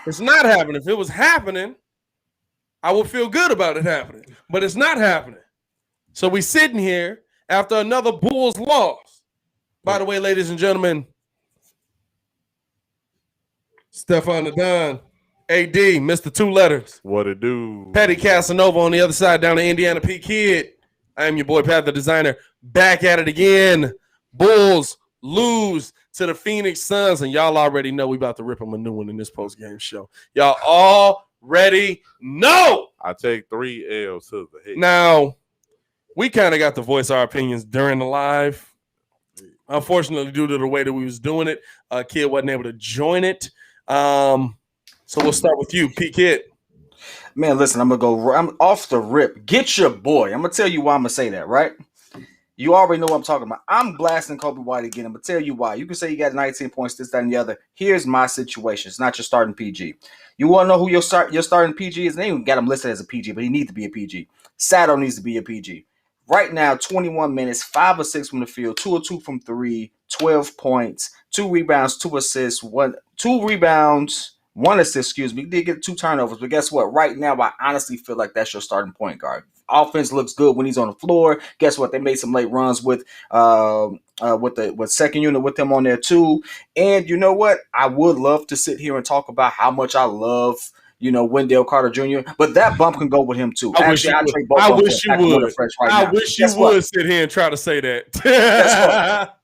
It's not happening. If it was happening, I would feel good about it happening. But it's not happening. So we sitting here after another Bulls loss. By the way, ladies and gentlemen, Stephon the Don, AD, Mr. Two Letters. What it do? Petty Casanova on the other side down to Indiana P. Kid. I am your boy, Pat the Designer. Back at it again. Bulls lose to the Phoenix Suns, and y'all already know we about to rip them a new one in this post-game show. Y'all already know. I take 3 L's to the head. Now, we kind of got to voice our opinions during the live. Unfortunately, due to the way that we was doing it, Kid wasn't able to join it. So we'll start with you, P. Kid. Man, listen, I'm off the rip. Get your boy. I'm going to tell you why I'm going to say that, right? You already know what I'm talking about. I'm blasting Coby White again. I'm going to tell you why. You can say you got 19 points, this, that, and the other. Here's my situation. It's not your starting PG. You want to know who your starting PG is? They even got him listed as a PG, but he needs to be a PG. Sato needs to be a PG. Right now, 21 minutes, 5 of 6 from the field, 2 of 2 from 3, 12 points, 2 rebounds, 2 assists, 1 assist, He did get 2 turnovers, but guess what? Right now, I honestly feel like that's your starting point guard. Offense looks good when he's on the floor. Guess what? They made some late runs with second unit with him on there too. And you know what? I would love to sit here and talk about how much I love Wendell Carter Jr. But that bump can go with him too. I wish you would sit here and try to say that.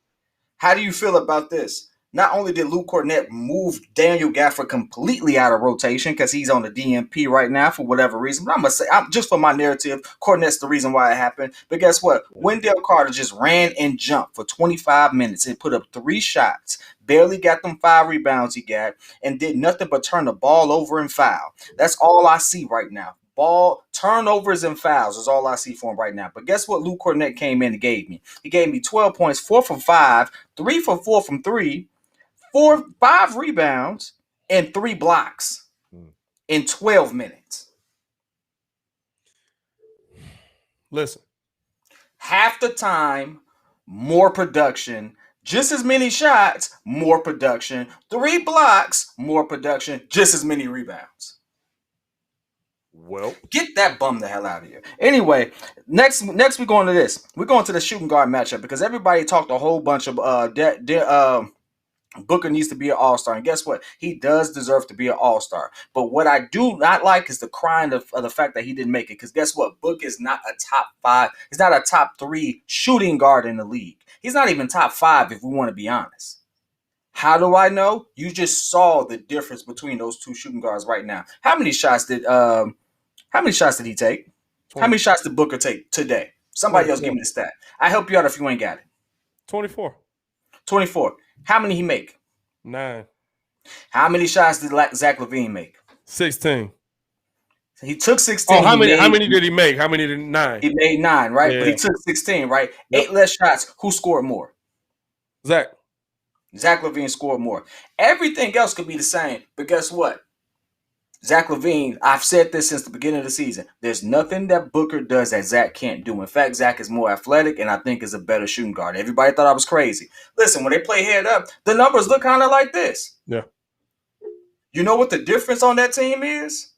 How do you feel about this? Not only did Luke Kornet move Daniel Gafford completely out of rotation because he's on the DNP right now for whatever reason, but I'm going to say, just for my narrative, Kornet's the reason why it happened. But guess what? Wendell Carter just ran and jumped for 25 minutes and put up 3 shots, barely got them 5 rebounds he got, and did nothing but turn the ball over and foul. That's all I see right now. Ball turnovers and fouls is all I see for him right now. But guess what Luke Kornet came in and gave me? He gave me 12 points, 4 from 5, 3 for 4 from 3, 5 rebounds, and 3 blocks in 12 minutes. Listen. Half the time, more production. Just as many shots, more production. 3 blocks, more production. Just as many rebounds. Well, get that bum the hell out of here. Anyway, next we're going to this. We're going to the shooting guard matchup because everybody talked a whole bunch of Booker needs to be an all-star. And guess what? He does deserve to be an all-star. But what I do not like is the crying of the fact that he didn't make it. Because guess what? Booker is not a top 5. He's not a top 3 shooting guard in the league. He's not even top 5 if we want to be honest. How do I know? You just saw the difference between those 2 shooting guards right now. How many shots did he take? 20. How many shots did Booker take today? Somebody 24. Else give me the stat. I help you out if you ain't got it. 24. 24. How many he make? 9. How many shots did Zach Levine make? 16. He took 16. Oh, how many did he make? How many did 9? He made 9, right? Yeah. But he took 16, right? Yep. 8 less shots. Who scored more? Zach Levine scored more. Everything else could be the same, but guess what? Zach Levine, I've said this since the beginning of the season. There's nothing that Booker does that Zach can't do. In fact, Zach is more athletic and I think is a better shooting guard. Everybody thought I was crazy. Listen, when they play head up, the numbers look kind of like this. Yeah. You know what the difference on that team is?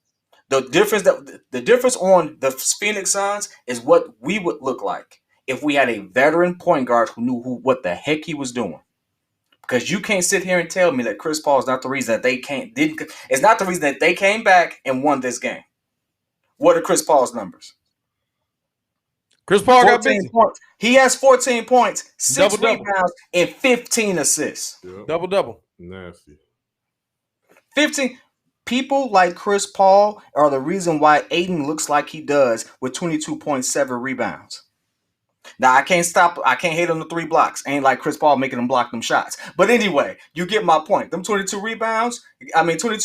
The difference on the Phoenix Suns is what we would look like if we had a veteran point guard who knew what the heck he was doing. Because you can't sit here and tell me that Chris Paul is not the reason that they it's not the reason that they came back and won this game. What are Chris Paul's numbers? Chris Paul got busy. Points. He has 14 points, 6 rebounds, and 15 assists. Yep. Double. Nasty. 15. People like Chris Paul are the reason why Aiden looks like he does with 22.7 rebounds. Now, I can't hate on the 3 blocks. Ain't like Chris Paul making them block them shots. But anyway, you get my point. Them 22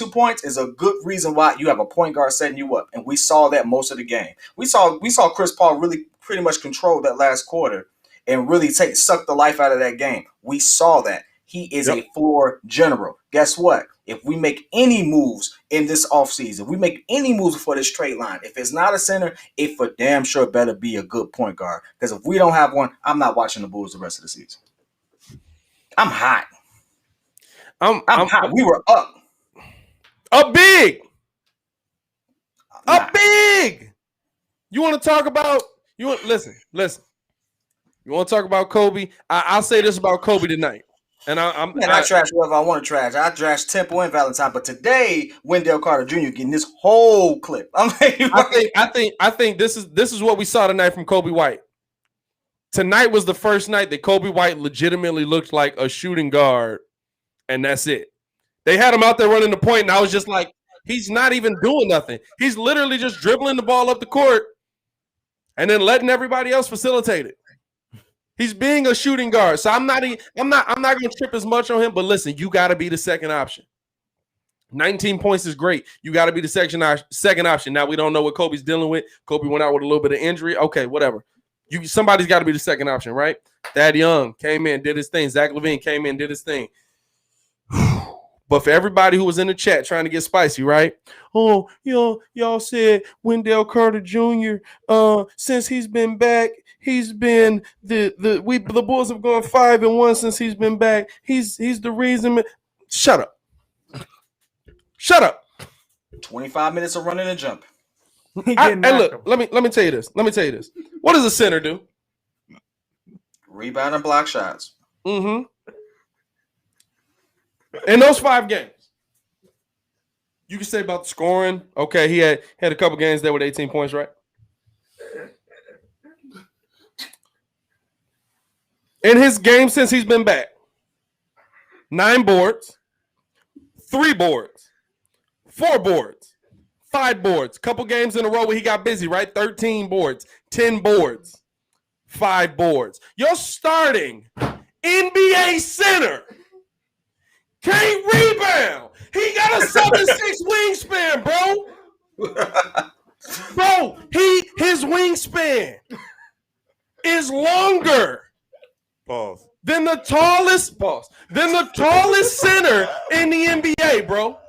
points is a good reason why you have a point guard setting you up. And we saw that most of the game. We saw Chris Paul really pretty much control that last quarter and really suck the life out of that game. We saw that. He is a floor general. Guess what? If we make any moves in this offseason, we make any moves for this trade line, if it's not a center, it for damn sure better be a good point guard. Because if we don't have one, I'm not watching the Bulls the rest of the season. I'm hot. I'm hot. We were up. Up big. Nah. Up big. You want to talk about listen. You want to talk about Coby? I'll say this about Coby tonight. And I trash whoever I want to trash. I trash Temple and Valentine, but today Wendell Carter Jr. getting this whole clip. I think this is what we saw tonight from Coby White. Tonight was the first night that Coby White legitimately looked like a shooting guard, and that's it. They had him out there running the point, and I was just like, he's not even doing nothing. He's literally just dribbling the ball up the court and then letting everybody else facilitate it. He's being a shooting guard, so I'm not going to trip as much on him. But listen, you got to be the second option. 19 points is great. You got to be the second option. Now we don't know what Kobe's dealing with. Coby went out with a little bit of injury. Okay, whatever. Somebody's got to be the second option, right? Thad Young came in, did his thing. Zach Levine came in, did his thing. But for everybody who was in the chat trying to get spicy, right? Oh, y'all said Wendell Carter Jr. Since he's been back, he's been the Bulls have gone 5-1 since he's been back. He's the reason. Shut up. 25 minutes of running and jumping. Hey, look, let me tell you this. What does a center do? Rebound and block shots. Mm-hmm. In those 5 games, you can say about the scoring. Okay, he had a couple games there with 18 points, right? In his game since he's been back, 9 boards, 3 boards, 4 boards, 5 boards. Couple games in a row where he got busy, right? 13 boards, 10 boards, 5 boards. You're starting NBA center. Can't rebound. He got a 7'6" wingspan, bro. Bro, his wingspan is longer than the tallest center in the NBA, bro.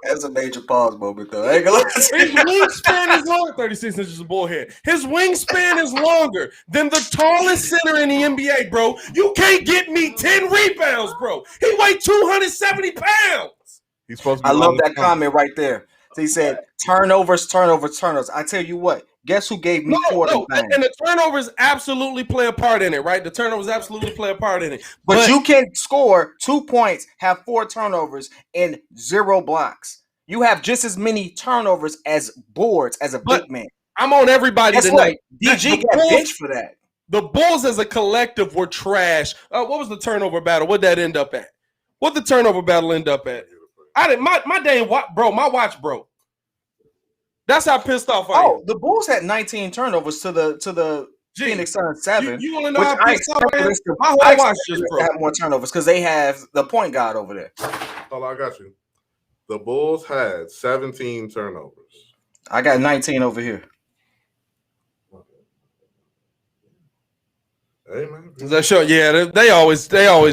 That's a major pause moment, though. I ain't gonna lie. His wingspan is longer. 36 inches of bullhead. His wingspan is longer than the tallest center in the NBA, bro. You can't get me 10 rebounds, bro. He weighed 270 pounds. He's supposed to be I love that comment right there. So he said, turnovers. I tell you what, guess who gave me 4 and the turnovers absolutely play a part in it, right? The turnovers absolutely play a part in it. But you can score 2 points, have 4 turnovers, and 0 blocks. You have just as many turnovers as boards as a big man. I'm on everybody tonight. DG got benched for that. The Bulls as a collective were trash. What was the turnover battle? What'd that end up at? What'd the turnover battle end up at? My watch broke. That's how pissed off I am. The Bulls had 19 turnovers to the Phoenix Suns 7. You want to know how pissed off I am? My whole watch just broke. Have more turnovers because they have the point guard over there. Oh, I got you. The Bulls had 17 turnovers. I got 19 over here. Hey, man. Is that show? Yeah, they always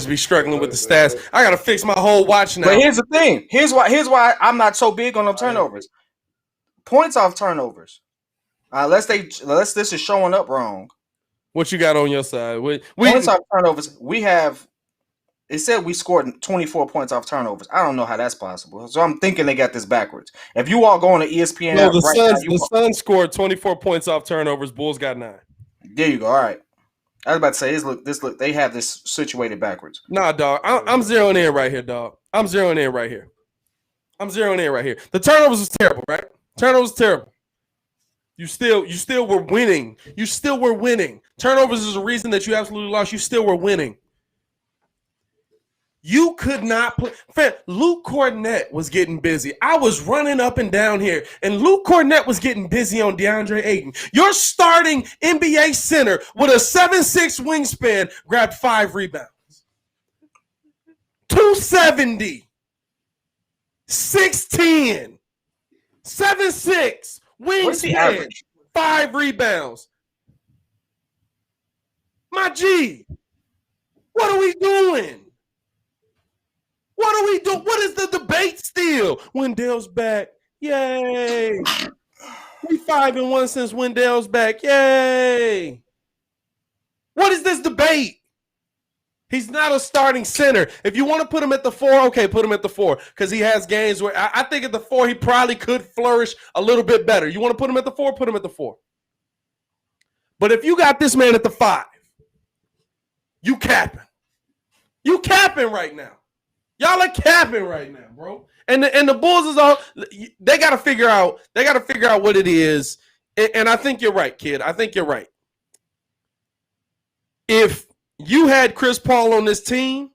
be struggling with the stats. I gotta fix my whole watch now. But here's the thing. Here's why I'm not so big on them turnovers. Points off turnovers. Unless this is showing up wrong. What you got on your side? Points off turnovers. It said we scored 24 points off turnovers. I don't know how that's possible. So I'm thinking they got this backwards. If you all go on to ESPN, the Suns scored 24 points off turnovers. Bulls got 9. There you go. All right. I was about to say this look. They have this situated backwards. Nah, dog. I'm zeroing in right here, dog. I'm zeroing in right here. The turnovers was terrible, right? Turnovers was terrible. You still were winning. Turnovers is a reason that you absolutely lost. You still were winning. You could not play. Luke Cornett was getting busy. I was running up and down here, and Luke Cornett was getting busy on DeAndre Ayton. Your starting NBA center with a 7'6" wingspan grabbed 5 rebounds. 270. 6'10". 7'6". Wingspan. 5 rebounds. My G, what are we doing? What are we doing? What is the debate still? Wendell's back. Yay. We 5-1 since Wendell's back. Yay. What is this debate? He's not a starting center. If you want to put him at the 4, okay, put him at the 4 because he has games where I think at the 4 he probably could flourish a little bit better. You want to put him at the 4, put him at the 4. But if you got this man at the 5, you capping. You capping right now. Y'all are capping right now, bro. And the Bulls is all they got to figure out. They got to figure out what it is. And I think you're right, kid. I think you're right. If you had Chris Paul on this team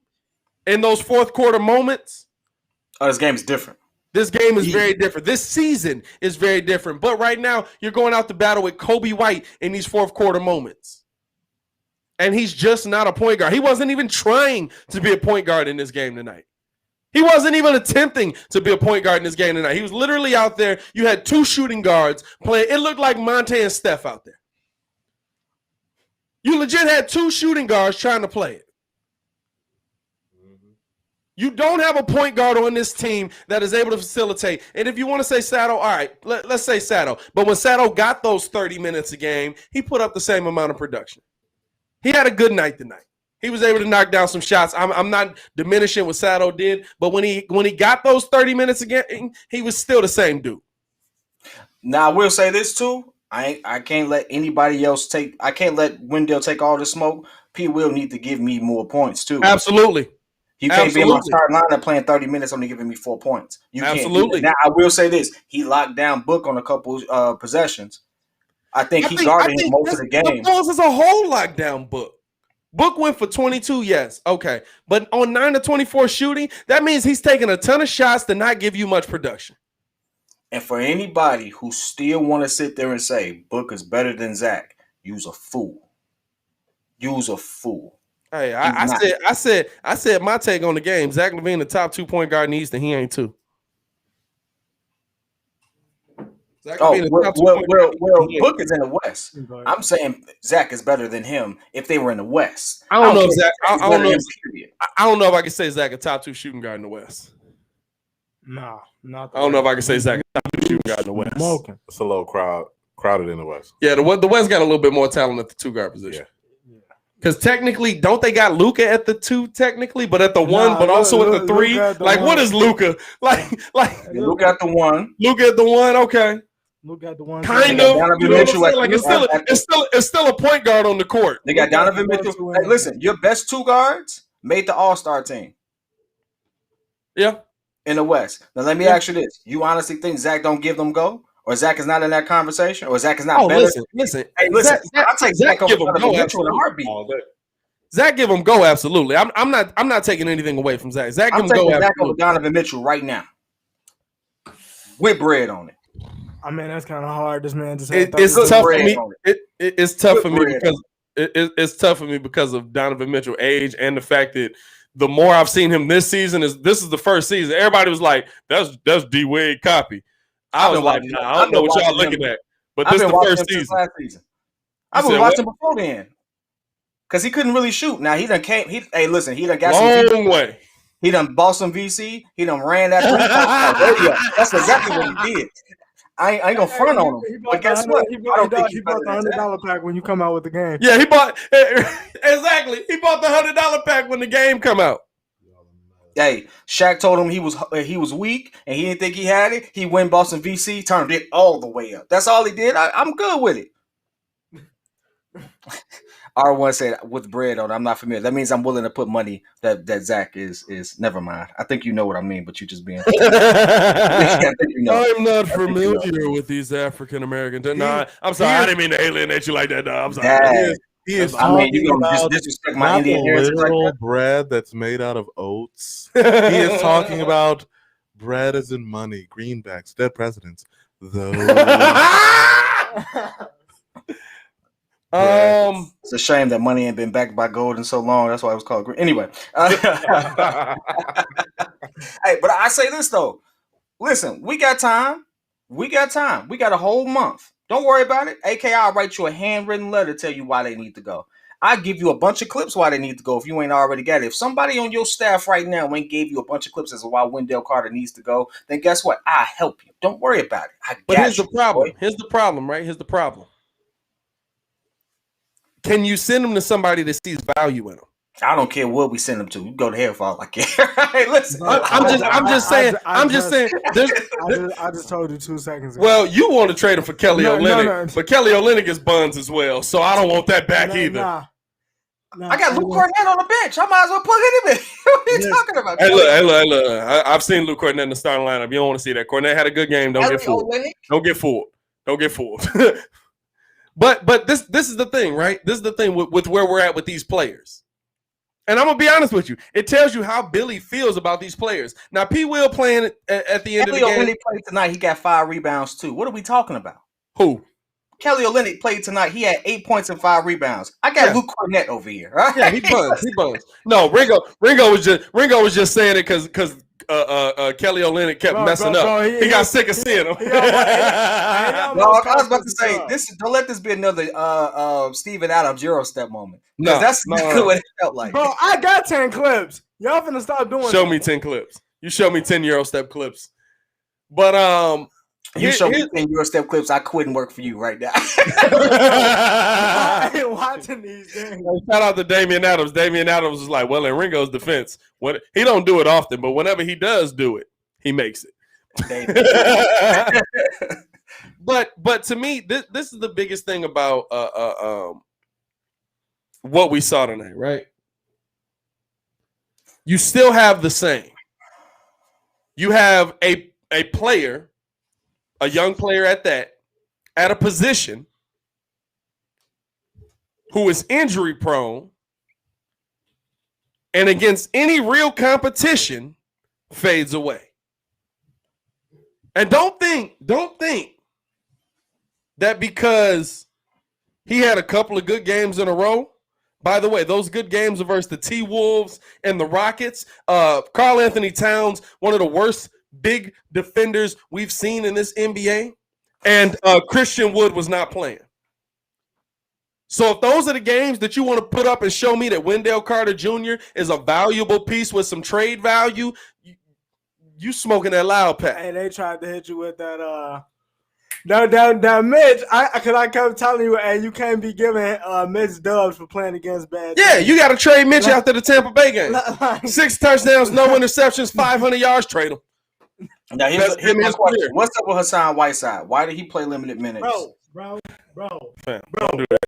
in those fourth quarter moments, this game is different. This game is very different. This season is very different. But right now, you're going out to battle with Coby White in these fourth quarter moments. And he's just not a point guard. He wasn't even trying to be a point guard in this game tonight. He wasn't even attempting to be a point guard in this game tonight. He was literally out there. You had 2 shooting guards playing. It looked like Monte and Steph out there. You legit had 2 shooting guards trying to play it. You don't have a point guard on this team that is able to facilitate. And if you want to say Sato, all right, let's say Sato. But when Sato got those 30 minutes a game, he put up the same amount of production. He had a good night tonight. He was able to knock down some shots. I'm not diminishing what Sato did, but when he got those 30 minutes again, he was still the same dude. Now I will say this too. I can't let anybody else take. I can't let Wendell take all the smoke. P. Will need to give me more points too. Absolutely. You can't be in my starting lineup playing 30 minutes only giving me 4 points. You Absolutely. Can't. Now I will say this. He locked down Book on a couple possessions. I think he guarded him most of the game. The Bulls is a whole lockdown Book. Book went for 22, yes. Okay. But on 9 to 24 shooting, that means he's taking a ton of shots to not give you much production. And for anybody who still want to sit there and say Book is better than Zach, you's a fool. You's a fool. Hey, I said my take on the game. Zach Levine, the top 2 point guard in the East, and he ain't 2. Book is in the West. I'm saying Zach is better than him if they were in the West. I don't know if Zach. I don't know if I can say Zach a top 2 shooting guard in the West. Nah, not. I don't know if I can say Zach a top 2 shooting guard in the West. Smoking. It's a little crowded in the West. Yeah, the West got a little bit more talent at the 2 guard position. Because technically, don't they got Luka at the 2 technically, but at the 1, but also at the 3? Like, what is Luka? Like Luka at the 1. Luka at the 1. Okay. Luka at the 1. Kind of. You know like it's still a point guard on the court. They got Donovan Mitchell. Hey, listen, your best 2 guards made the All-Star team. Yeah. In the West. Now let me ask you this: you honestly think Zach don't give them go, or Zach is not in that conversation, or Zach is not better? Listen. Hey, listen. I'll take Zach over Donovan Mitchell in a heartbeat. Zach give him go absolutely. I'm not taking anything away from Zach. Zach give him go Zach absolutely. over Donovan Mitchell right now with bread on it. I mean, that's kind of hard. This man just it's tough for me. It's tough for me because it's tough for me because of Donovan Mitchell's age and the fact that the more I've seen him this season this is the first season. Everybody was like, "That's D Wade copy." I was like, "Nah, I don't know what y'all looking at." But this is the first season. I've been watching before then because he couldn't really shoot. Now he done came. He done got long way. He done bought some VC. He done ran that. That's exactly what he did. I ain't gonna front on him. But guess what? He bought the $100 pack when you come out with the game. Yeah, he bought exactly. He bought the $100 pack when the game come out. Hey, Shaq told him he was weak and he didn't think he had it. He went and bought some VC, turned it all the way up. That's all he did. I'm good with it. R1 said with bread on. I'm not familiar. That means I'm willing to put money that Zach is. Never mind. I think you know what I mean, but you just being. I'm not familiar with these African Americans. No, I'm sorry. I didn't mean to alienate you like that. No, I'm sorry. He is I mean, you gonna just disrespect my Indian heritage like that? Bread that's made out of oats. He is talking about bread as in money, greenbacks, dead presidents. It's a shame that money ain't been backed by gold in so long. That's why it was called green. Anyway, hey, but I say this though. Listen, we got time. We got a whole month. Don't worry about it. AKA, I'll write you a handwritten letter to tell you why they need to go. I'll give you a bunch of clips why they need to go if you ain't already got it. If somebody on your staff right now ain't gave you a bunch of clips as to why Wendell Carter needs to go, then guess what? I'll help you. Don't worry about it. But here's the problem. Here's the problem, right? Here's the problem. Can you send them to somebody that sees value in them? I don't care what we send them to. You go to hell for all I care. Hey, listen. I'm just saying. I just told you 2 seconds ago. Well, you want to trade him for Kelly Olynyk, no. but Kelly Olynyk is buns as well, so I don't want that back either. I got Luke Cornett on the bench. I might as well plug him in. What are you talking about? Hey, look. I've seen Luke Cornett in the starting lineup. You don't want to see that. Cornett had a good game. Don't get fooled. Don't get fooled. But this is the thing, right? This is the thing with where we're at with these players. And I'm going to be honest with you. It tells you how Billy feels about these players. Now, P. Will playing at the end of the game. Kelly Olynyk played tonight. He got 5 rebounds, too. What are we talking about? Who? Kelly Olynyk played tonight. He had 8 points and 5 rebounds. I got Luke Cornett over here. Right? Yeah, he buns. No, Ringo was just saying it because Kelly Olynyk kept messing up. He got sick of seeing him. I was about to say this. Don't let this be another Steven Adams Euro step moment. No, that's what it felt like. Bro, I got 10 clips. Y'all finna stop doing. Show me 10 clips. You show me 10 Euro step clips. But you show me 10 Euro step clips. I quit and work for you right now. I ain't watching these games. Shout out to Damian Adams. Damian Adams was like, well, in Ringo's defense, when he don't do it often, but whenever he does do it, he makes it. But to me, this is the biggest thing about what we saw tonight, right? You still have the same. You have a player, a young player at that, at a position who is injury prone and against any real competition fades away. And don't think that because he had a couple of good games in a row. By the way, those good games are versus the T-Wolves and the Rockets. Karl Anthony Towns, one of the worst big defenders we've seen in this NBA. And Christian Wood was not playing. So if those are the games that you want to put up and show me that Wendell Carter Jr. is a valuable piece with some trade value, you smoking that loud pack. Hey, they tried to hit you with that that Mitch. Cause I kept telling you, hey, you can't be giving Mitch dubs for playing against bad teams. Yeah, you got to trade Mitch after the Tampa Bay game. 6 touchdowns, no interceptions, 500 yards. Trade him. Now here's my question: what's up with Hassan Whiteside? Why did he play limited minutes? Fam, don't do that.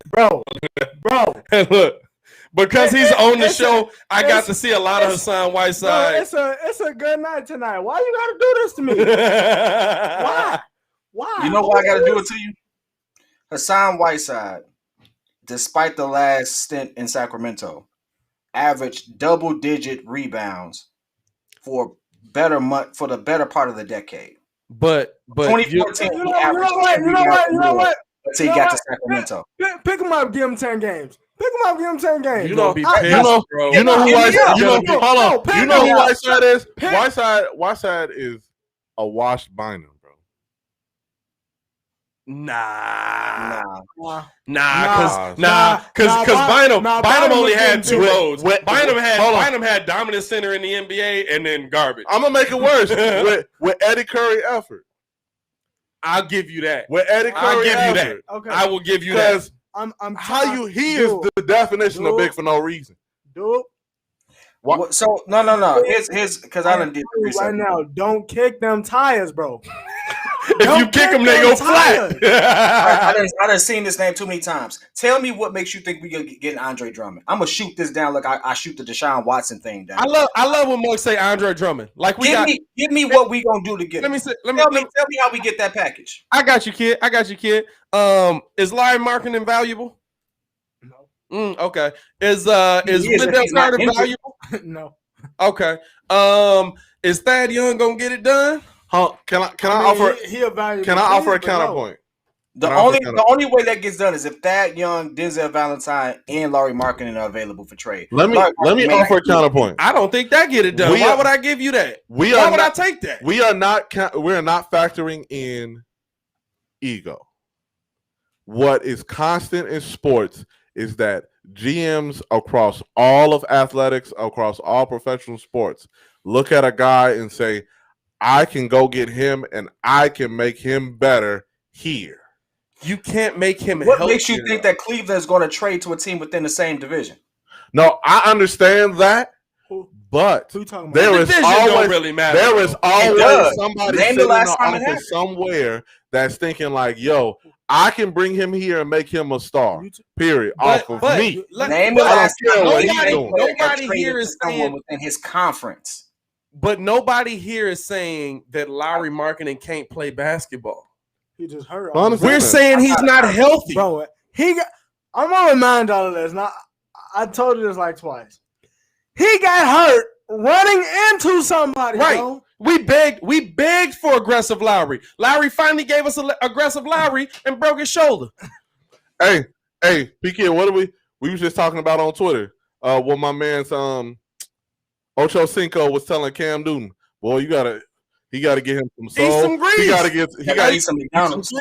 And look, because he's on the show, I got to see a lot of Hassan Whiteside. Bro, it's a good night tonight. Why you got to do this to me? Why? You know why I got to do it to you? Hassan Whiteside, despite the last stint in Sacramento, averaged double-digit rebounds for the better part of the decade. But 2014, you know what? Until he got to Sacramento. Pick him up, give him 10 games. Pick him up, give him 10 games. You know, bro. You know who Whiteside is? Whiteside is a washed Bynum, bro. Nah, because Bynum only had 2 O's. Bynum had dominant center in the NBA and then garbage. I'm gonna make it worse with Eddie Curry effort. I'll give you that. With Eddie Curry, I'll give you that. Okay. I will give you that. He is the definition of big for no reason. Dude. What? So no. Here's because I done did right now. Don't kick them tires, bro. If you kick them, they go flat. I done seen this name too many times. Tell me what makes you think we gonna get Andre Drummond. I'm gonna shoot this down like I shoot the Deshaun Watson thing down. I love when Mark say Andre Drummond. Like give me what we gonna do to get. Tell me how we get that package. I got you, kid. Is Lauri Markkanen valuable? No. Okay. Is Wendell Carter valuable? No. Okay. Is Thad Young gonna get it done? Can I offer? Can I offer a counterpoint? The only way that gets done is if Thad Young, Denzel Valentine, and Lauri Markkanen are available for trade. Let me offer a counterpoint. I don't think that get it done. Why would I give you that? Why would I take that? We are not factoring in ego. What is constant in sports is that GMs across all of athletics, across all professional sports, look at a guy and say, I can go get him and I can make him better here. You can't make him What makes you think that Cleveland is going to trade to a team within the same division? No, I understand that, but Who you talking about? there is Division don't always really matter. there is does. always somebody Name sitting the in last the time it happened. office somewhere that's thinking like, "Yo, I can bring him here and make him a star." Period. Off of me. Name the last time nobody here is someone saying within his conference. But nobody here is saying that Lauri Markkanen can't play basketball. He just hurt. We're saying he's not healthy. Bro, I'm gonna remind all of this. Now, I told you this like twice. He got hurt running into somebody. Right. Bro. We begged for aggressive Lauri. Lauri finally gave us aggressive Lauri and broke his shoulder. Hey, PK, what are we was just talking about on Twitter? What my man's Ocho Cinco was telling Cam Newton, boy, he gotta get him some soul. Eat some grease. He gotta eat some McDonald's.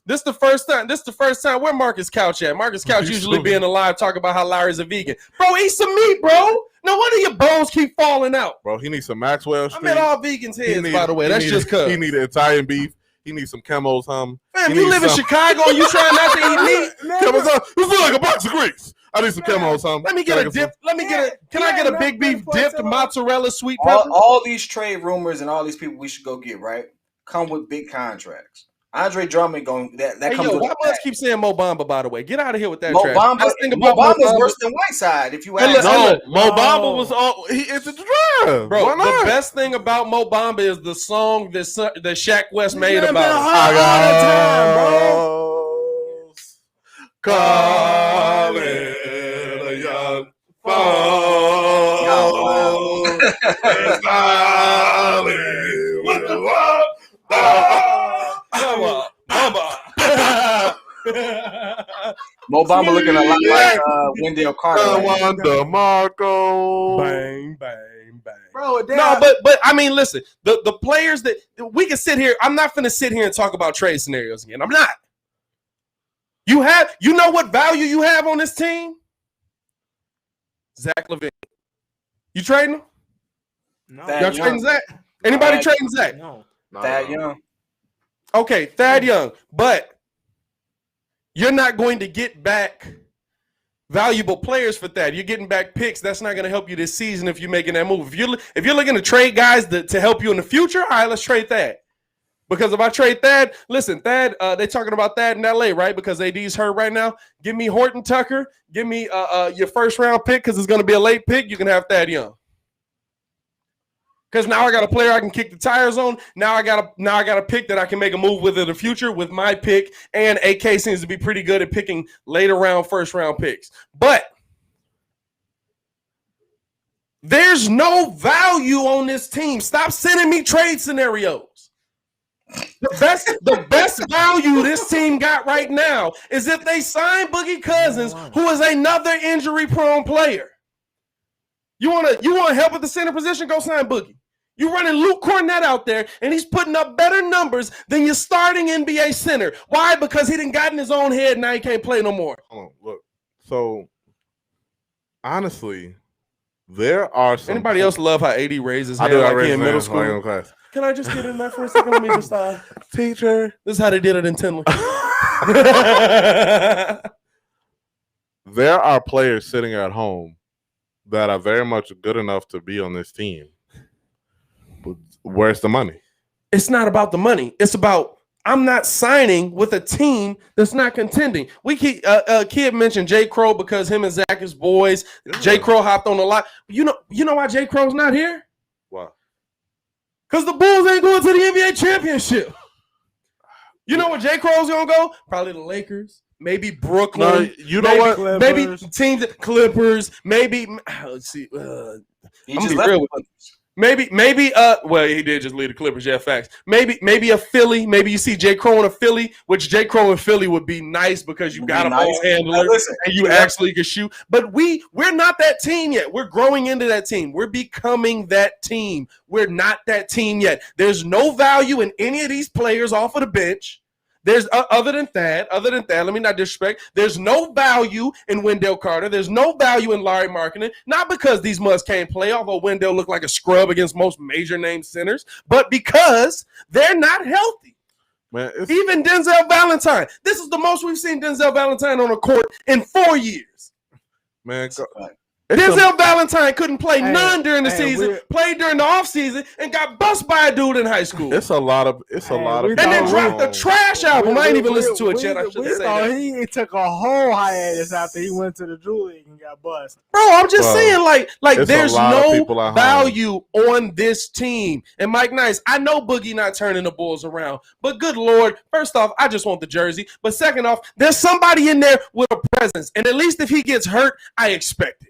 This is the first time. Where Marcus Couch at? Marcus Couch usually being alive talking about how Lauri's a vegan. Bro, eat some meat, bro. No wonder your bones keep falling out. Bro, he needs some Maxwell Street. I'm at all vegans' heads, by the way. That's just cuz. He need Italian beef. He needs some Camos, Fam, you live in Chicago and you trying not to eat meat? Camos, this looks like a box of grease. I need some Camos, Let me get a dip. Can I get a big beef dipped mozzarella sweet pepper? All these trade rumors and all these people we should go get, right? Come with big contracts. Andre Drummond going that Hey, comes. yo, with why must keep saying Mo Bamba? By the way, get out of here with that. Mo trash. Bamba. Mo Bamba's worse than Whiteside. If you ask, Mo Bamba was all. It's a draft, bro. Why not? The best thing about Mo Bamba is the song that Shaq West made about it. I got calling a young Mo Bamba looking a lot like Wendell Carter. Wanda Marco. Bang, bang, bang. Bro, no, but I mean, listen, the players that we can sit here. I'm not finna sit here and talk about trade scenarios again. I'm not. You know what value you have on this team? Zach Levine. You trading him? No. Y'all trading Zach? Anybody trading Zach? No. Thad Young. Okay, Thad Young, but you're not going to get back valuable players for Thad. You're getting back picks. That's not going to help you this season if you're making that move. If you're looking to trade guys to help you in the future, all right, let's trade Thad. Because if I trade Thad, listen, Thad, they talking about Thad in LA, right? Because AD's hurt right now. Give me Horton Tucker. Give me your first round pick because it's going to be a late pick. You can have Thad Young. Because now I got a player I can kick the tires on. Now I got a pick that I can make a move with in the future with my pick. And AK seems to be pretty good at picking later round, first round picks. But there's no value on this team. Stop sending me trade scenarios. The best value this team got right now is if they sign Boogie Cousins, who is another injury-prone player. You want help at the center position? Go sign Boogie. You're running Luke Cornett out there, and he's putting up better numbers than your starting NBA center. Why? Because he didn't got in his own head, and now he can't play no more. Hold on, look. So, honestly, there are some... Anybody else love how AD raises his hand like he in middle school? Class. Can I just get in there for a second? Let me just teacher. This is how they did it in Tinley. There are players sitting at home that are very much good enough to be on this team. But where's the money? It's not about the money. It's about I'm not signing with a team that's not contending. We keep Kid mentioned J. Crow because him and Zach is boys. Yeah. J. Crow hopped on a lot. You know why J. Crow's not here? Why? Because the Bulls ain't going to the NBA championship. You know where J. Crow's gonna go? Probably the Lakers. Maybe Brooklyn. No, you know what? Clippers. Maybe teams, Clippers. Maybe let's see. He just left the Clippers. Maybe. Well, he did just leave the Clippers. Yeah, facts. Maybe a Philly. Maybe you see J. Crow in a Philly, which J. Crow in Philly would be nice because you got a ball handler and you actually can shoot. But we're not that team yet. We're growing into that team. We're becoming that team. We're not that team yet. There's no value in any of these players off of the bench. There's other than that, let me not disrespect. There's no value in Wendell Carter. There's no value in Lauri Markkanen. Not because these mugs can't play, although Wendell looked like a scrub against most major name centers, but because they're not healthy. Man, even Denzel Valentine. This is the most we've seen Denzel Valentine on a court in 4 years. Man, Denzel Valentine couldn't play none during the season, played during the offseason, and got bust by a dude in high school. It's a lot of. And then dropped the trash album. I ain't even listened to it yet. I should say that. He took a whole hiatus after he went to the Drew League and got bust. Bro, I'm just saying, like there's no value on this team. And Mike Nice, I know Boogie not turning the Bulls around, but good Lord, first off, I just want the jersey. But second off, there's somebody in there with a presence. And at least if he gets hurt, I expect it.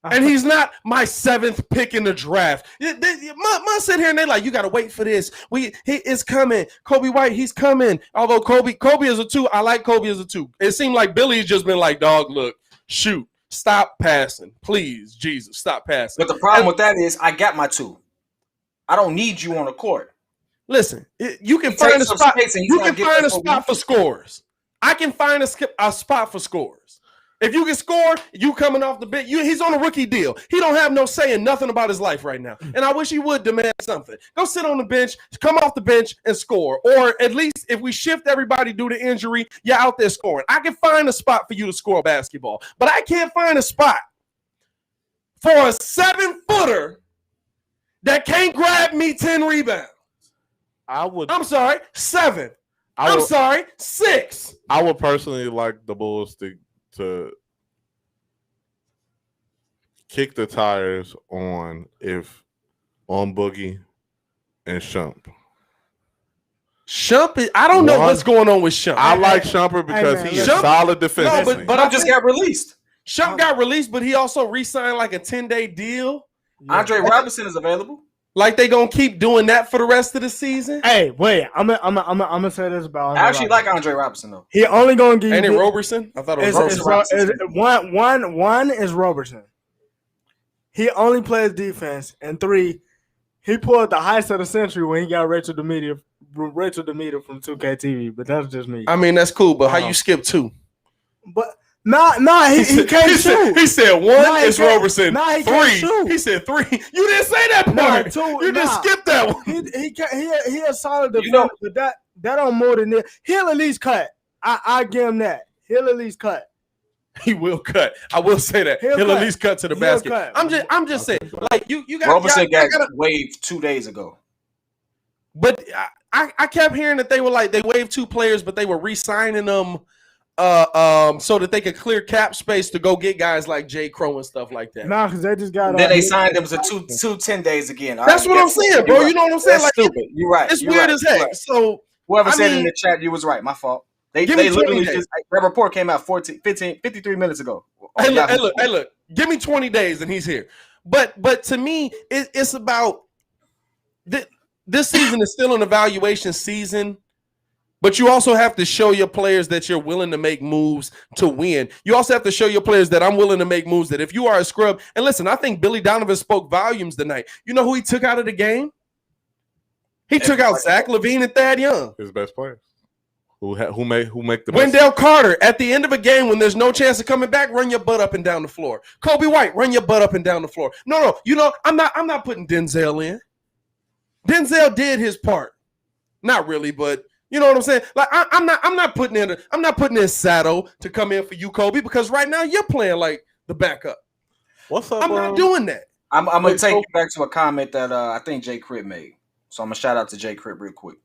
And he's not my 7th pick in the draft. Must sit here and they're like, you got to wait for this. He is coming. Coby White, he's coming. Although Coby is a 2. I like Coby as a 2. It seemed like Billy's just been like, dog, look, shoot, stop passing. Please, Jesus, stop passing. But the problem with that is I got my 2. I don't need you on the court. Listen, you can find a spot. You can find a spot for scores. I can find a spot for scores. If you can score, you coming off the bench. He's on a rookie deal. He don't have no say in nothing about his life right now. And I wish he would demand something. Go sit on the bench, come off the bench and score. Or at least if we shift everybody due to injury, you're out there scoring. I can find a spot for you to score basketball. But I can't find a spot for a 7-footer that can't grab me 10 rebounds. I'm sorry, 7. I'm sorry, 6. I would personally like the Bulls to kick the tires on Boogie and Shump. I don't know what's going on with Shump. I like Shumper because he is solid defensively. No, but I just got released. Shump got released, but he also re-signed like a 10-day deal. Yeah. Andre Roberson is available. Like they gonna keep doing that for the rest of the season? Hey, wait, I'm gonna say this about Andre I actually like Andre Roberson though. He only gonna give. Ain't it Roberson? I thought it was Roberson. One is Roberson. He only plays defense, and 3, he pulled the heist of the century when he got Rachel Demeter from 2K TV. But that's just me. I mean, that's cool, but how you skip 2? But. He can't shoot. He said 1 is Roberson. 3. He said 3. You didn't say that part. 2, you just skipped that one. He a solid defender, but that don't more than that. He'll at least cut. I give him that. He'll at least cut. He will cut. I will say that. He'll at least cut to the basket. Cut. I'm just saying. Like you got Roberson got waived 2 days ago. But I kept hearing that they were like they waived 2 players, but they were re-signing them. So that they could clear cap space to go get guys like Jay Crow and stuff like that. No, because they just got. Then they signed them to 10 days again. That's what I'm saying, bro. You know what I'm saying? That's like stupid. You're right. It's weird as heck. Right. So whoever said it in the chat, you was right. My fault. They literally just that report came out 53 minutes ago. Hey, look. Give me 20 days and he's here. But to me, it's about this season is still an evaluation season. But you also have to show your players that you're willing to make moves to win. You also have to show your players that I'm willing to make moves that if you are a scrub, and listen, I think Billy Donovan spoke volumes tonight. You know who he took out of the game? He took out Zach Levine and Thad Young. His best players. Who make the best. Wendell Carter, at the end of a game when there's no chance of coming back, run your butt up and down the floor. Coby White, run your butt up and down the floor. No, I'm not putting Denzel in. Denzel did his part. Not really, but you know what I'm saying? Like I'm not putting in Sato to come in for you, Coby, because right now you're playing like the backup. What's up? I'm not doing that. I'm gonna take you back to a comment that I think Jay Cribb made. So I'm gonna shout out to Jay Cribb real quick.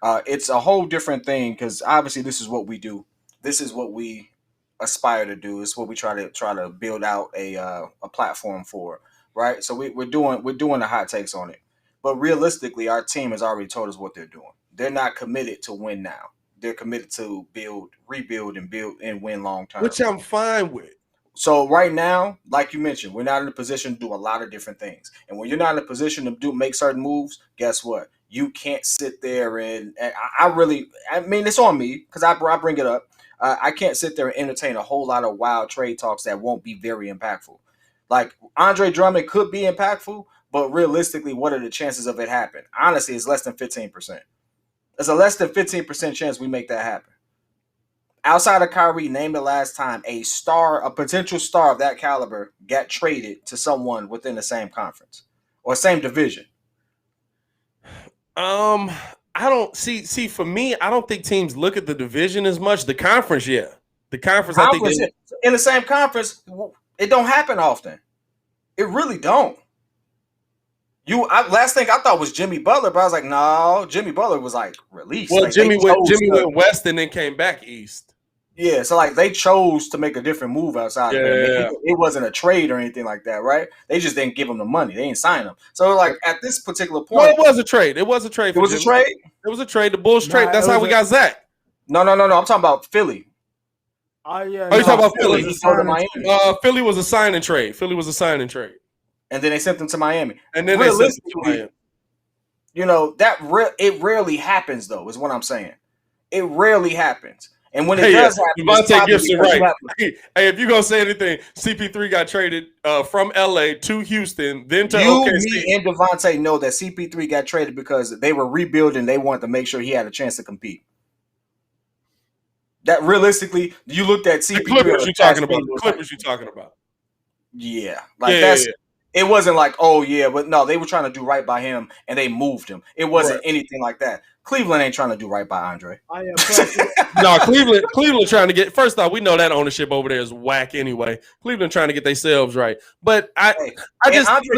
It's a whole different thing because obviously this is what we do. This is what we aspire to do. It's what we try to build out a platform for, right? So we're doing the hot takes on it. But realistically, our team has already told us what they're doing. They're not committed to win now. They're committed to rebuild and win long term. Which I'm fine with. So right now, like you mentioned, we're not in a position to do a lot of different things. And when you're not in a position to make certain moves, guess what? You can't sit there and I mean, it's on me because I bring it up. I can't sit there and entertain a whole lot of wild trade talks that won't be very impactful. Like Andre Drummond could be impactful, but realistically, what are the chances of it happening? Honestly, it's less than 15%. There's a less than 15% chance we make that happen. Outside of Kyrie, name the last time a potential star of that caliber got traded to someone within the same conference or same division. I don't see for me, I don't think teams look at the division as much. The conference, yeah. The conference I think in the same conference, It don't happen often. It really don't. Last thing I thought was Jimmy Butler, but I was like, no, Jimmy Butler was like released. Well, like, Jimmy went west and then came back east. Yeah, so like they chose to make a different move outside of him. It wasn't a trade or anything like that, right? They just didn't give him the money. They didn't sign him. So like at this particular point, well, it was a trade. It was a trade. It was Jimmy. a trade. It was a trade. The Bulls trade. That's how we got Zach. No. I'm talking about Philly. Oh yeah. Oh, you talking about Philly? Philly was a sign and trade. Philly was a sign and trade. And then they sent them to Miami. And then they sent them to Miami. You know, it rarely happens, though, is what I'm saying. It rarely happens. And when it does happen, Devontae Gibson, right. Hey, if you're going to say anything, CP3 got traded from LA to Houston, then to OKC. Me and Devontae know that CP3 got traded because they were rebuilding. They wanted to make sure he had a chance to compete. That realistically, you looked at CP3. The Clippers you're talking about. The Clippers you're talking about. Yeah. It wasn't like, oh, yeah, but no, they were trying to do right by him, and they moved him. It wasn't anything like that. Cleveland ain't trying to do right by Andre. No, Cleveland trying to get – first off, we know that ownership over there is whack anyway. Cleveland trying to get themselves right. But Andre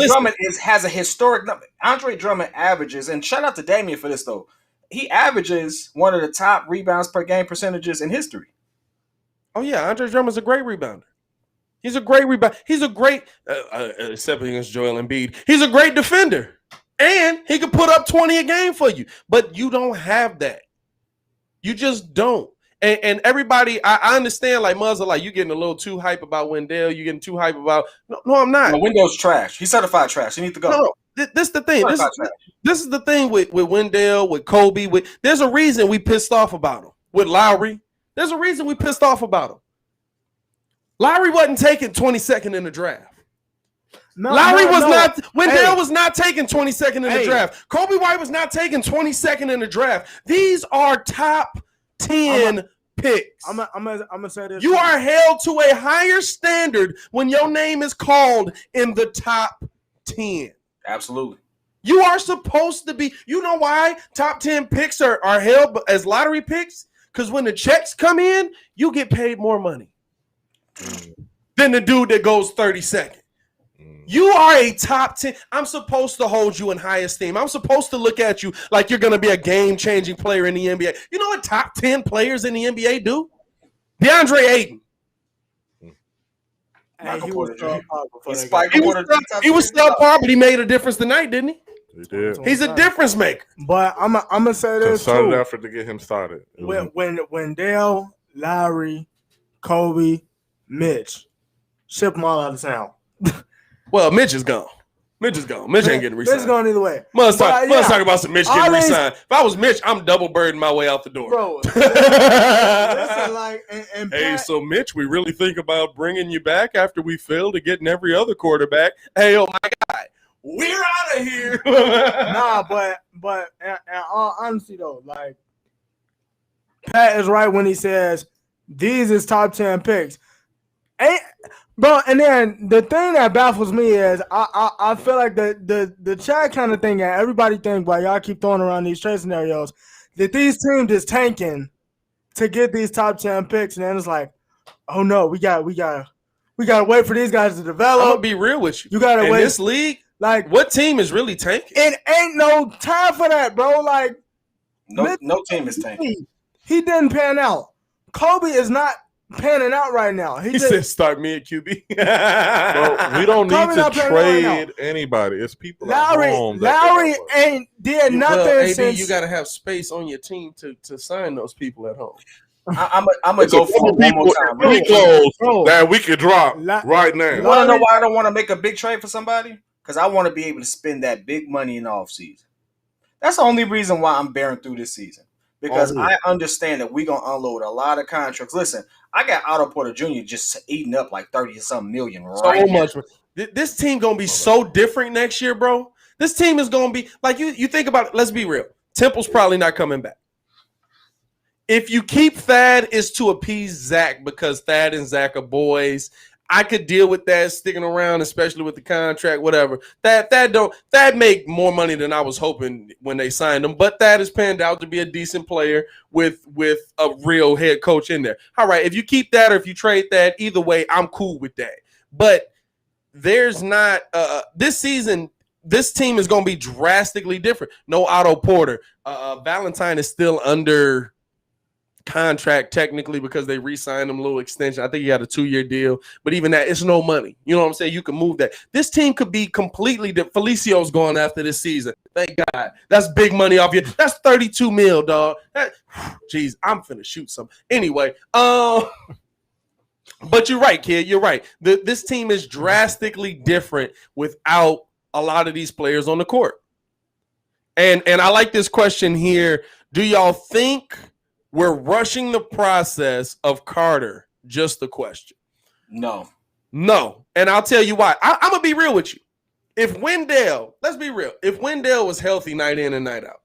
Drummond has a historic number. Andre Drummond averages – and shout out to Damian for this, though. He averages one of the top rebounds per game percentages in history. Oh, yeah, Andre Drummond's a great rebounder. He's a great rebound. He's a great, except against Joel Embiid, he's a great defender. And he can put up 20 a game for you. But you don't have that. You just don't. And everybody, I understand, like, Muzz, like, you getting a little too hype about Wendell. You getting too hype about – no, I'm not. No, Wendell's trash. He's certified trash. He needs to go. No, this is the thing. This is the thing with Wendell, with Coby. There's a reason we pissed off about him. With Lauri, there's a reason we pissed off about him. Lauri wasn't taken 22nd in the draft. Wendell was not taken 22nd in the draft. Coby White was not taken 22nd in the draft. These are top 10 picks. I'm gonna say this. You are held to a higher standard when your name is called in the top 10. Absolutely. You are supposed to be. You know why top 10 picks are held as lottery picks? Because when the checks come in, you get paid more money than the dude that goes 32nd. You are a top 10. I'm supposed to hold you in high esteem. I'm supposed to look at you like you're going to be a game-changing player in the NBA. You know what top 10 players in the NBA do? DeAndre Ayton. He was subpar, but he made a difference tonight, didn't he? He did. He's a difference maker. But I'm gonna say this too. Effort to get him started. When Wendell, Lauri, Coby, Mitch, ship them all out of town. Well, Mitch is gone. Mitch ain't getting re-signed. Mitch is going either way. Let's talk about some Mitch getting re-signed. If I was Mitch, I'm double birding my way out the door. Bro, listen, like, hey, so Mitch, we really think about bringing you back after we failed to getting every other quarterback. Hey, oh my God, we're out of here. Nah, but in all honesty though, like, Pat is right when he says these is top 10 picks. Bro, and then the thing that baffles me is I feel like the chat kind of thing that everybody think while y'all keep throwing around these trade scenarios that these teams is tanking to get these top 10 picks, and then it's like, oh no, we gotta wait for these guys to develop. I'm gonna be real with you. You gotta wait. In this league, like, what team is really tanking? It ain't no time for that, bro. Like, no team is tanking. He didn't pan out. Coby is not panning out right now. He said start me at QB. Bro, we don't need to trade anybody. It's people at home. Lauri ain't did nothing since. You got to have space on your team to sign those people at home. I'm gonna go for it one more time. That we could drop right now. You want to know why I don't want to make a big trade for somebody? Because I want to be able to spend that big money in the offseason. That's the only reason why I'm bearing through this season. Because I understand that we're going to unload a lot of contracts. Listen, I got Otto Porter Jr. just eating up like 30-something million right now. So much. This team going to be so different next year, bro. This team is going to be, like, you think about it. Let's be real. Temple's probably not coming back. If you keep Thad, it's to appease Zach because Thad and Zach are boys. I could deal with that sticking around, especially with the contract, whatever. Thad make more money than I was hoping when they signed him, but Thad has panned out to be a decent player with a real head coach in there. All right, if you keep that or if you trade that, either way, I'm cool with that. but there's not this season. This team is going to be drastically different. No Otto Porter. Valentine is still under contract technically because they re-signed him a little extension. I think he had a 2-year deal, but even that, it's no money. You know what I'm saying? You can move that. This team could be completely different. Felicio's going after this season. Thank God. That's big money off you. That's 32 mil, dog. Jeez, I'm finna shoot some. Anyway, but you're right, kid. You're right. This team is drastically different without a lot of these players on the court. And I like this question here. Do y'all think we're rushing the process of Carter? Just the question. No. And I'll tell you why. I'm going to be real with you. If Wendell, let's be real. If Wendell was healthy night in and night out,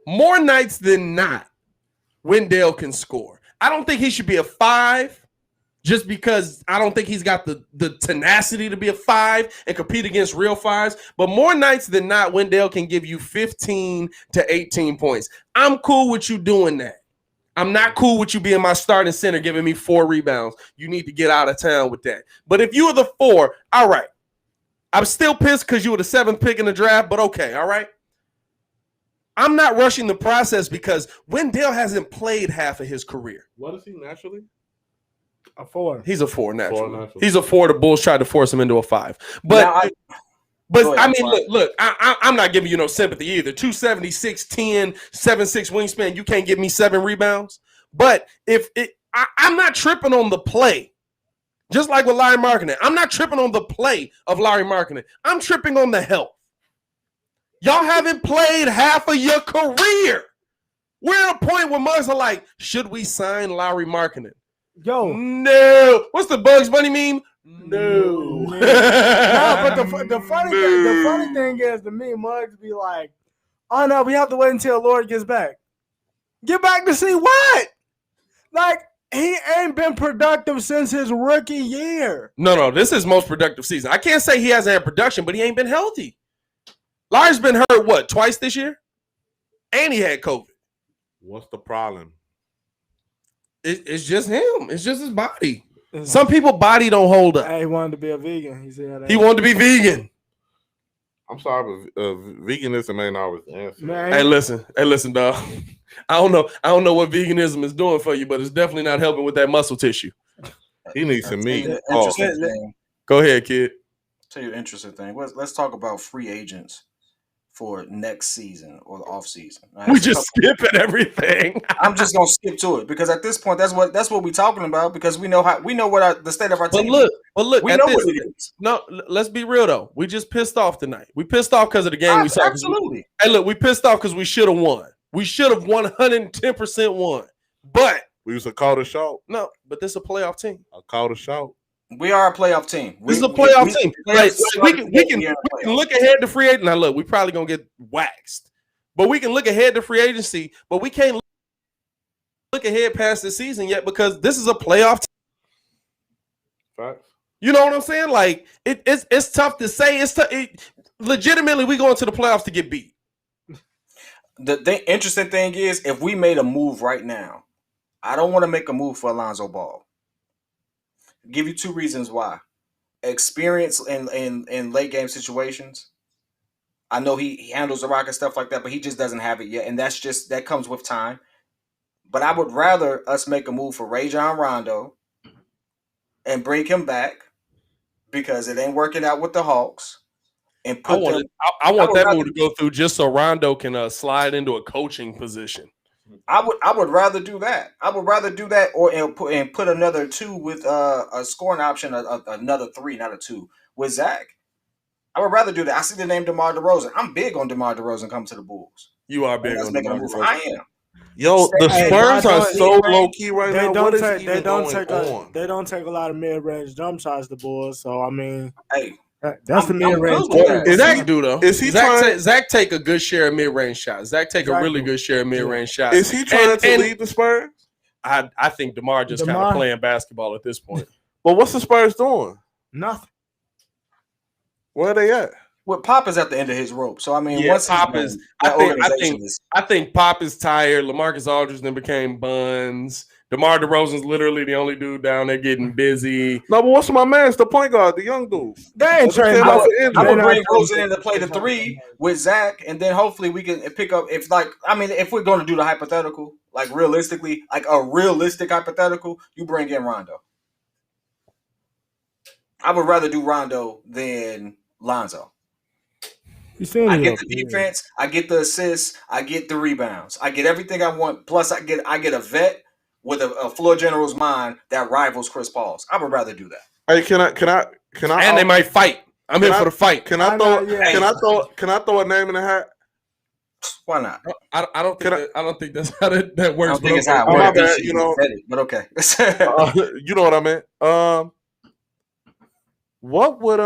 more nights than not, Wendell can score. I don't think he should be a 5 just because I don't think he's got the tenacity to be a 5 and compete against real 5s. But more nights than not, Wendell can give you 15 to 18 points. I'm cool with you doing that. I'm not cool with you being my starting center, giving me 4 rebounds. You need to get out of town with that. But if you were the 4, all right. I'm still pissed because you were the 7th pick in the draft, but okay, all right. I'm not rushing the process because Wendell hasn't played half of his career. What is he naturally? A 4. He's a 4 naturally. He's a 4. The Bulls tried to force him into a 5. But I mean, look, I'm not giving you no sympathy either. 276, 10, 7'6" wingspan. You can't give me 7 rebounds. But I'm not tripping on the play. Just like with Lauri Markkanen. I'm not tripping on the play of Lauri Markkanen. I'm tripping on the health. Y'all haven't played half of your career. We're at a point where mugs are like, should we sign Lauri Markkanen? Yo. No. What's the Bugs Bunny meme? No. No, but the funny thing is, to me, mugs be like, oh no, we have to wait until Lord gets back. Get back to see what? Like, he ain't been productive since his rookie year. No, this is his most productive season. I can't say he hasn't had production, but he ain't been healthy. Lauri's been hurt, what, twice this year? And he had COVID. What's the problem? It's just him. It's just his body. Some people body don't hold up. Hey, he wanted to be a vegan. He said that. He wanted to be vegan. I'm sorry, but veganism ain't always the answer. Man. Hey, listen, dog. I don't know what veganism is doing for you, but it's definitely not helping with that muscle tissue. He needs some meat. Go ahead, kid. Tell you an interesting thing. Let's talk about free agents for next season or the off season. Right? We just skipping everything. I'm just gonna skip to it because at this point, that's what we're talking about because we know what the state of our team. But look, we know what it is. No, let's be real though. We just pissed off tonight. We pissed off because of the game we saw. Absolutely. Hey, look, we pissed off because we should have won. We should have 110% won. But we used to call the shot. No, but this is a playoff team. I called a shot. We are a playoff team. This is a playoff team. We can look ahead to free agency. Now, look, we probably going to get waxed. But we can look ahead to free agency, but we can't look ahead past the season yet because this is a playoff team. Facts. You know what I'm saying? Like, it's tough to say. Legitimately, we going to the playoffs to get beat. The interesting thing is, if we made a move right now, I don't want to make a move for Alonzo Ball. Give you 2 reasons why. Experience in late game situations. I know he handles the rock and stuff like that, but he just doesn't have it yet. And that comes with time. But I would rather us make a move for Rajon Rondo and bring him back because it ain't working out with the Hawks. And I want that move to go through just so Rondo can slide into a coaching position. I would rather do that. I would rather do that and put another 2 with a scoring option, another 3, not a 2 with Zach. I would rather do that. I see the name DeMar DeRozan. I'm big on DeMar DeRozan coming to the Bulls. You are big on DeMar DeRozan. I am. Yo, the Spurs are so low key right now. They don't take a lot of mid range jump shots. The Bulls. So I mean, hey. That's the mid range. Zach take a good share of mid range shots. Zach take a really good share of mid range shots. Is he trying to lead the Spurs? I think DeMar just kind of playing basketball at this point. But what's the Spurs doing? Nothing. Where are they at? Well, Pop is at the end of his rope. So I mean, once Pop is, I think Pop is tired. LaMarcus Aldridge then became buns. DeMar DeRozan's literally the only dude down there getting busy. No, but what's my man? It's the point guard, the young dude. They ain't Let's trading. came I off would, the injury. I would They're bring not Rosen in to play the 3 with Zach, and then hopefully we can pick up. If we're going to do the hypothetical, like realistically, like a realistic hypothetical, you bring in Rondo. I would rather do Rondo than Lonzo. I get the defense, I get the assists, I get the rebounds, I get everything I want. Plus, I get a vet with a floor general's mind that rivals Chris Paul's. I would rather do that. Hey, can I? And they might fight. I'm here for the fight. Can I throw a name in the hat? Why not? I don't think that's how that works. I don't think it's how it my works. bad, you know. But okay. You know what I meant. What would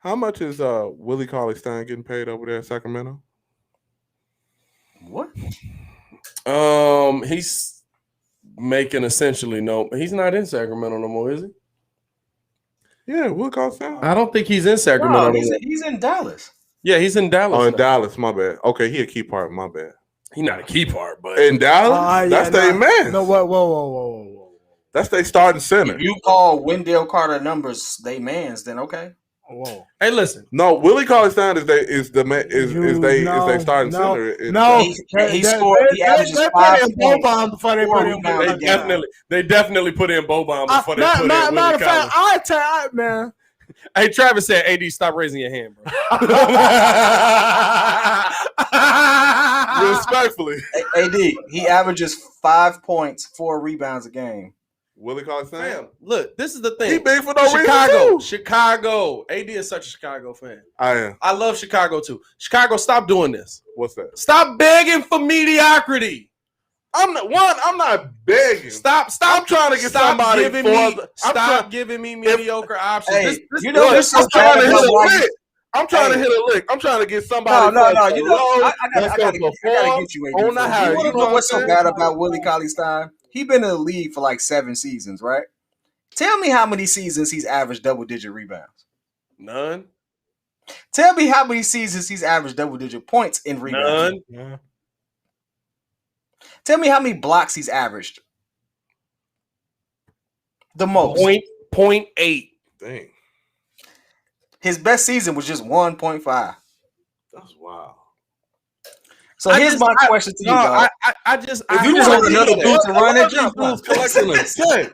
how much is Willie Cauley-Stein getting paid over there in Sacramento? What? He's making essentially no. He's not in Sacramento no more, is he? Yeah, Willie Cauley-Stein. I don't think he's in Sacramento. No, he's in Dallas. Yeah, he's in Dallas. Oh, in now. Dallas, my bad. Okay, he a key part. My bad. He's not a key part, but In Dallas, that's their man. No, whoa. That's their starting center. If you call Wendell Carter numbers they mans, then okay. Whoa. hey, listen. No, Willie Cauley-Stein is they starting center. He scored. He averages 5 points before they put him. They definitely put in Boban before they put in Willie Matter of fact, Cauley. man. Hey, Travis said, "AD, stop raising your hand, bro." Respectfully, AD, he averages 5 points, 4 rebounds a game. Willie Cauley-Stein. Fam, look, this is the thing. He big for no Chicago. reason. Chicago. AD is such a Chicago fan. I am. I love Chicago too. Chicago, stop doing this. What's that? Stop begging for mediocrity. I'm not begging. Stop. I'm trying to get somebody giving for. me. Stop giving me mediocre options. Hey, This- you know Listen, what's so bad about why you- I'm trying to hit a lick. I'm trying to get somebody. No. You know, I that's gotta gonna get you. AD, on the first. high. You want You to know know what's what so I'm bad saying? about Willie Cauley-Stein? He been in the league for like 7 seasons, right? Tell me how many seasons he's averaged double-digit rebounds. None. Tell me how many seasons he's averaged double-digit points in rebounds. None. Yeah. Tell me how many blocks he's averaged. The most. 0.8. Dang, His best season was just 1.5. that's wild. So here's my question to you, dog. If you just want another dude to run it, just dudes collecting a check.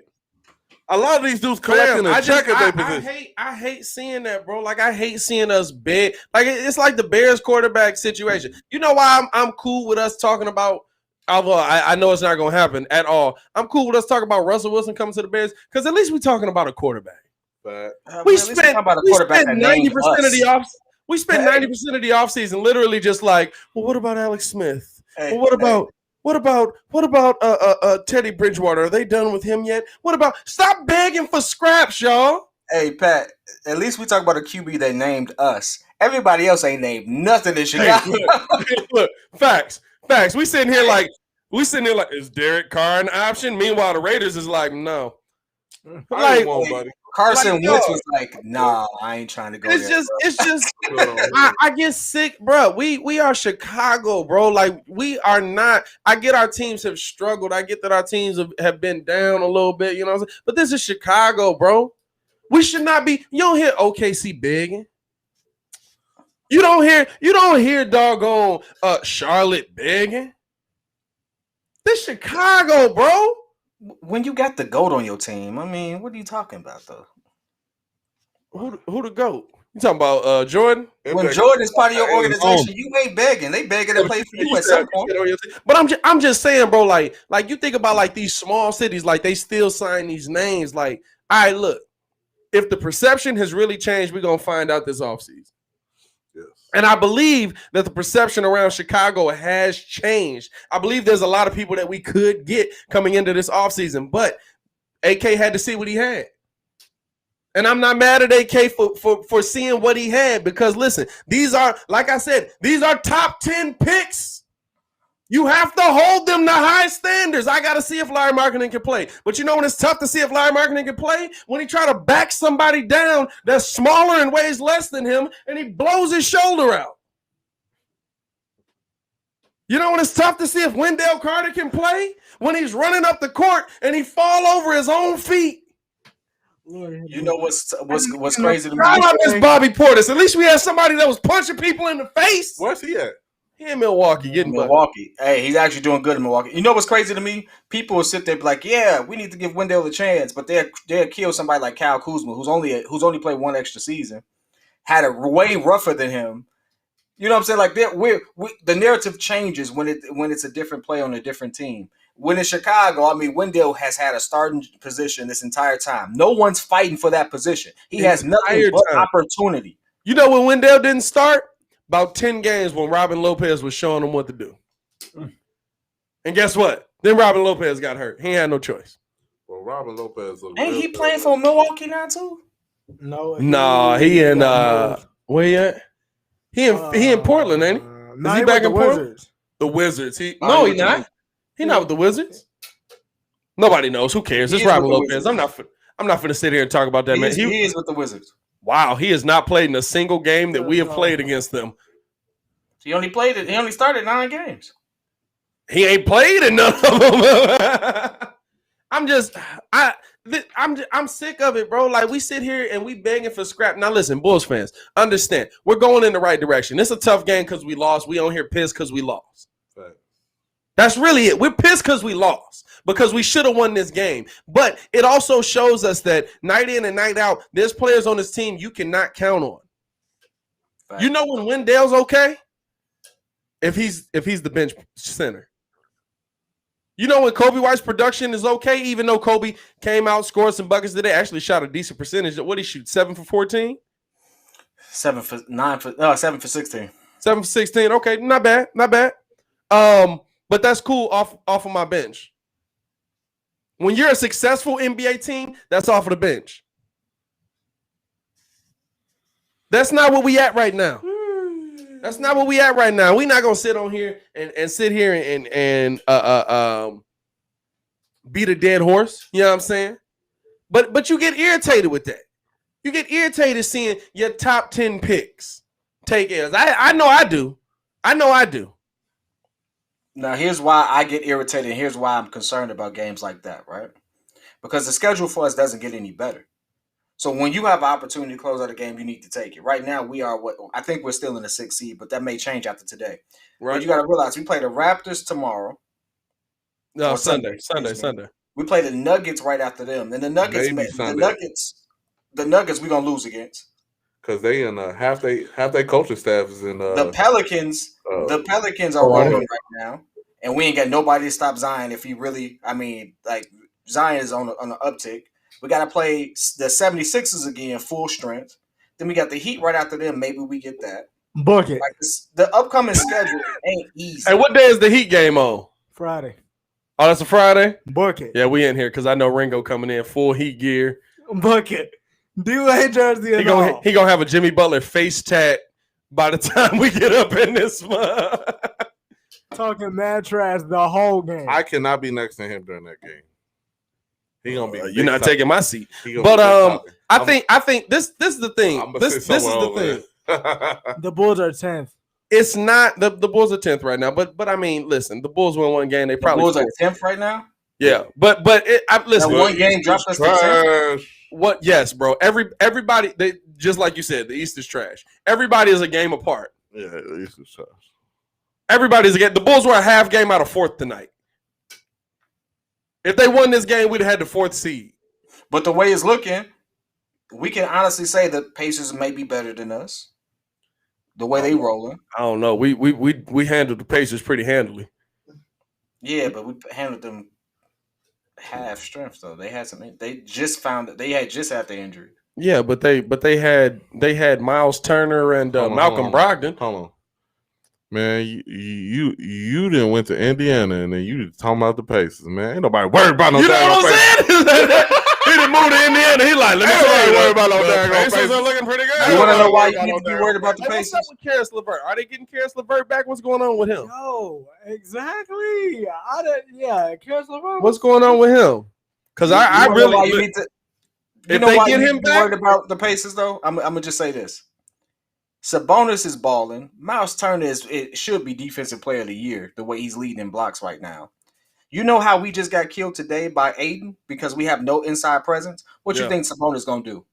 A lot of these dudes collecting a check at their position. I hate seeing that, bro. Like I hate seeing us beg. Like it's like the Bears quarterback situation. You know why I'm cool with us talking about. Although I know it's not going to happen at all. I'm cool with us talking about Russell Wilson coming to the Bears because at least we're talking about a quarterback. But We spent 90% of the off. We spent 90% of the offseason literally just like, well, what about Alex Smith? Well, what about Teddy Bridgewater? Are they done with him yet? What about stop begging for scraps, y'all? Hey, Pat, at least we talk about a QB that named us. Everybody else ain't named nothing in Chicago. Look, facts. We sitting here like, is Derek Carr an option? Meanwhile, the Raiders is like, no. like, buddy. Carson like, Wentz was like, nah, I ain't trying to go It's there. just I get sick, bro. We are Chicago, bro. Like we are not. I get our teams have struggled. I get that our teams have been down a little bit, you know what I'm saying? But this is Chicago, bro. We should not be. You don't hear OKC begging. You don't hear doggone Charlotte begging. This Chicago, bro. When you got the GOAT on your team, I mean, what are you talking about, though? Who the GOAT? You talking about Jordan? When Jordan's part of your organization, you ain't begging. They begging to play for you at some point. But I'm just saying, bro, like you think about like these small cities, like they still sign these names. Like, all right, look, if the perception has really changed, we're gonna find out this offseason. Yes. And I believe that the perception around Chicago has changed. I believe there's a lot of people that we could get coming into this offseason, but AK had to see what he had. And I'm not mad at AK for seeing what he had because, listen, these are, like I said, these are top 10 picks. You have to hold them to high standards. I got to see if Lauri Markkanen can play. But you know when it's tough to see if Lauri Markkanen can play? When he try to back somebody down that's smaller and weighs less than him, and he blows his shoulder out. You know when it's tough to see if Wendell Carter can play? When he's running up the court and he fall over his own feet. You know what's crazy to me? I miss Bobby Portis. At least we had somebody that was punching people in the face. Where's he at? He in Milwaukee getting Milwaukee. Hey, he's actually doing good in Milwaukee. You know what's crazy to me? People will sit there and be like, "Yeah, we need to give Wendell a chance," but they'll kill somebody like Kyle Kuzma, who's only played one extra season, had it way rougher than him. You know what I'm saying? Like the narrative changes when it's a different play on a different team. When in Chicago, I mean, Wendell has had a starting position this entire time. No one's fighting for that position. He has nothing but opportunity. You know when Wendell didn't start? About 10 games when Robin Lopez was showing him what to do. And guess what? Then Robin Lopez got hurt. He had no choice. Well, Robin Lopez. Ain't he playing for Milwaukee now too? No, he in where he at? He in Portland, ain't he? Is he back in Portland? The Wizards. He not. He not with the Wizards. Nobody knows. Who cares? It's Robin Lopez. I'm not finna sit here and talk about that, man. He is with the Wizards. Wow, he has not played in a single game that we have played against them. He only started 9 games. He ain't played in none of them. I'm sick of it, bro. Like we sit here and we begging for scrap. Now listen, Bulls fans, understand we're going in the right direction. It's a tough game because we lost. We on here pissed because we lost. Right. That's really it. We're pissed because we lost, because we should have won this game. But it also shows us that night in and night out, there's players on this team you cannot count on. Right. You know when Wendell's okay? If he's the bench center. You know when Coby White's production is okay, even though Coby came out, scored some buckets today, actually shot a decent percentage. What did he shoot? 7 for 14? 7 for 16. 7 for 16. Okay, not bad. But that's cool off of my bench. When you're a successful NBA team, that's off of the bench. That's not what we at right now. That's not what we at right now. We're not gonna sit on here and sit here and beat a dead horse. You know what I'm saying? But you get irritated with that. You get irritated seeing your top 10 picks take L's. I know I do. Now, here's why I get irritated, and here's why I'm concerned about games like that, right? Because the schedule for us doesn't get any better. So when you have an opportunity to close out a game, you need to take it. Right now, we are I think we're still in the 6th seed, but that may change after today. Right. But you got to realize we play the Raptors tomorrow. No, Sunday. We play the Nuggets right after them. And the Nuggets, the Nuggets we're gonna lose against. Because they in half they coaching staff is in the Pelicans. The Pelicans are rolling right now, and we ain't got nobody to stop Zion. If he really, Zion is on the uptick. We got to play the 76ers again, full strength. Then we got the Heat right after them. Maybe we get that. Book it. The upcoming schedule ain't easy. Hey, what day is the Heat game on? Friday. Oh, that's a Friday? Book it. Yeah, we in here because I know Ringo coming in full Heat gear. Book it. D-Wade jersey and all. He gonna have a Jimmy Butler face tat by the time we get up in this month. Talking mad trash the whole game. I cannot be next to him during that game. He gonna be. You're not taking my seat. But I think this is the thing. This is the thing. The Bulls are 10th. It's not the Bulls are 10th right now. But I mean, listen, the Bulls won one game. They probably Bulls are 10th right now. Yeah, but listen. That one game dropped us to 10th. What? Yes, bro. Everybody. They just like you said. The East is trash. Everybody is a game apart. Yeah, the East is trash. Everybody's a game. The Bulls were a half game out of 4th tonight. If they won this game, we'd have had the 4th seed. But the way it's looking, we can honestly say that Pacers may be better than us. The way they rolling. I don't know. We handled the Pacers pretty handily. Yeah, but we handled them half strength though. They had some. They just found that they had just had the injury. Yeah, but they had Miles Turner and Malcolm Brogdon. Hold on, man. You didn't went to Indiana and then you talking about the Pacers, man. Ain't nobody worried about no. You know what I'm saying? He didn't move to Indiana. He like, let me tell you, worry about no Pacers are looking pretty good. You want to know why you need to be worried about the Pacers? What's up with Karis LeVert? Are they getting Karis LeVert back? What's going on with him? No, exactly. Karis LeVert. What's going on with him? Because I really if they get him back, worried about the Pacers though. I'm gonna just say this: Sabonis is balling. Miles Turner it should be defensive player of the year the way he's leading in blocks right now. You know how we just got killed today by Aiden because we have no inside presence? What you think Sabonis gonna do?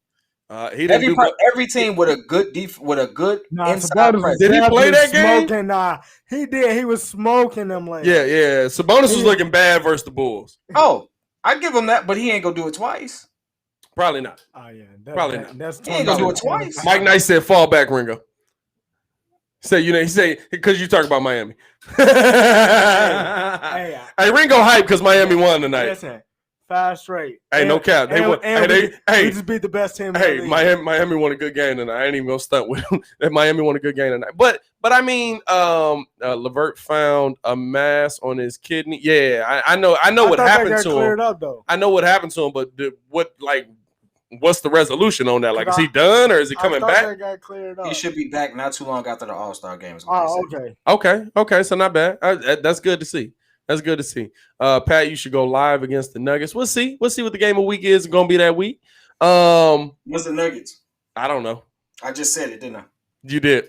He didn't every team with a good inside presence. Did he play that game? Smoking, he did. He was smoking them like Yeah. Sabonis was looking bad versus the Bulls. Oh, I give him that, but he ain't gonna do it twice. Probably not. Oh yeah, probably not. He ain't gonna do it twice. Mike Knight said, "Fall back, Ringo." He said because you talk about Miami. Hey, Ringo hype because Miami won tonight. Listen, 5 straight. Hey, no cap. They won. We just beat the best team. Hey, Miami won a good game tonight. I ain't even gonna stunt with them. Miami won a good game tonight. But I mean, Levert found a mass on his kidney. Yeah, I know what happened to him. I know what happened to him, but what's the resolution on that? Like, is he done or is he coming back? That got cleared up. He should be back not too long after the All-Star game. Okay. So not bad. That's good to see. That's good to see. Pat, you should go live against the Nuggets. We'll see what the game of week is going to be that week. What's the Nuggets? I don't know. I just said it, didn't I? You did.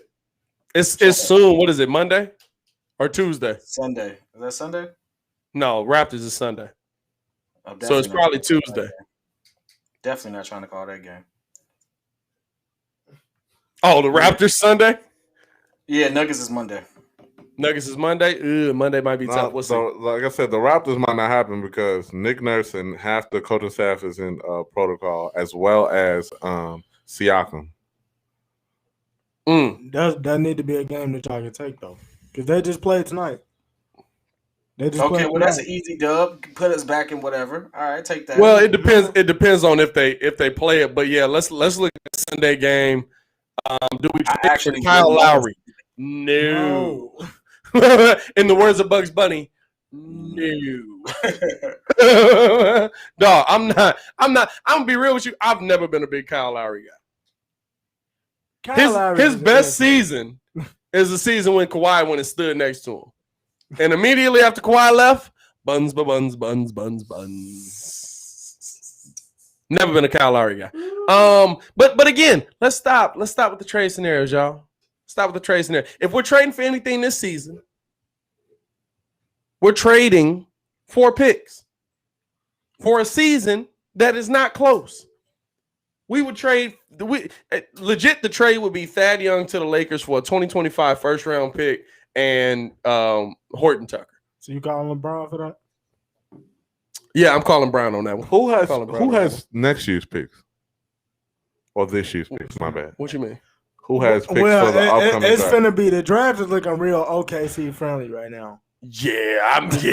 It's soon. What is it? Monday or Tuesday? Sunday. Is that Sunday? No, Raptors is Sunday. So it's probably Tuesday. Definitely not trying to call that game. Oh, the Raptors Sunday? Yeah, Nuggets is Monday. Nuggets is Monday? Monday might be tough. So, like I said, the Raptors might not happen because Nick Nurse and half the coaching staff is in protocol, as well as Siakam. That need to be a game that y'all can take, though. Because they just played tonight. That's an easy dub. Put us back in whatever. All right, take that. Well, it depends. It depends on if they play it. But yeah, let's look at the Sunday game. Do we actually Kyle Lowry? No. In the words of Bugs Bunny, no. Dog, I'm not. I'm gonna be real with you. I've never been a big Kyle Lowry guy. His best season is the season when Kawhi went and stood next to him. And immediately after Kawhi left, buns. Never been a Kyle Lowry guy. But again, let's stop with the trade scenarios, y'all. Stop with the trade scenario. If we're trading for anything this season, we're trading 4 picks for a season that is not close. We would trade. The trade would be Thad Young to the Lakers for a 2025 first round pick and Horton Tucker. So you calling LeBron for that? Yeah, I'm calling Brown on that one. Who has next year's picks? Or this year's picks? My bad. What you mean? Who has picks for the upcoming It's draft? finna be the draft is looking real OKC friendly right now. OKC,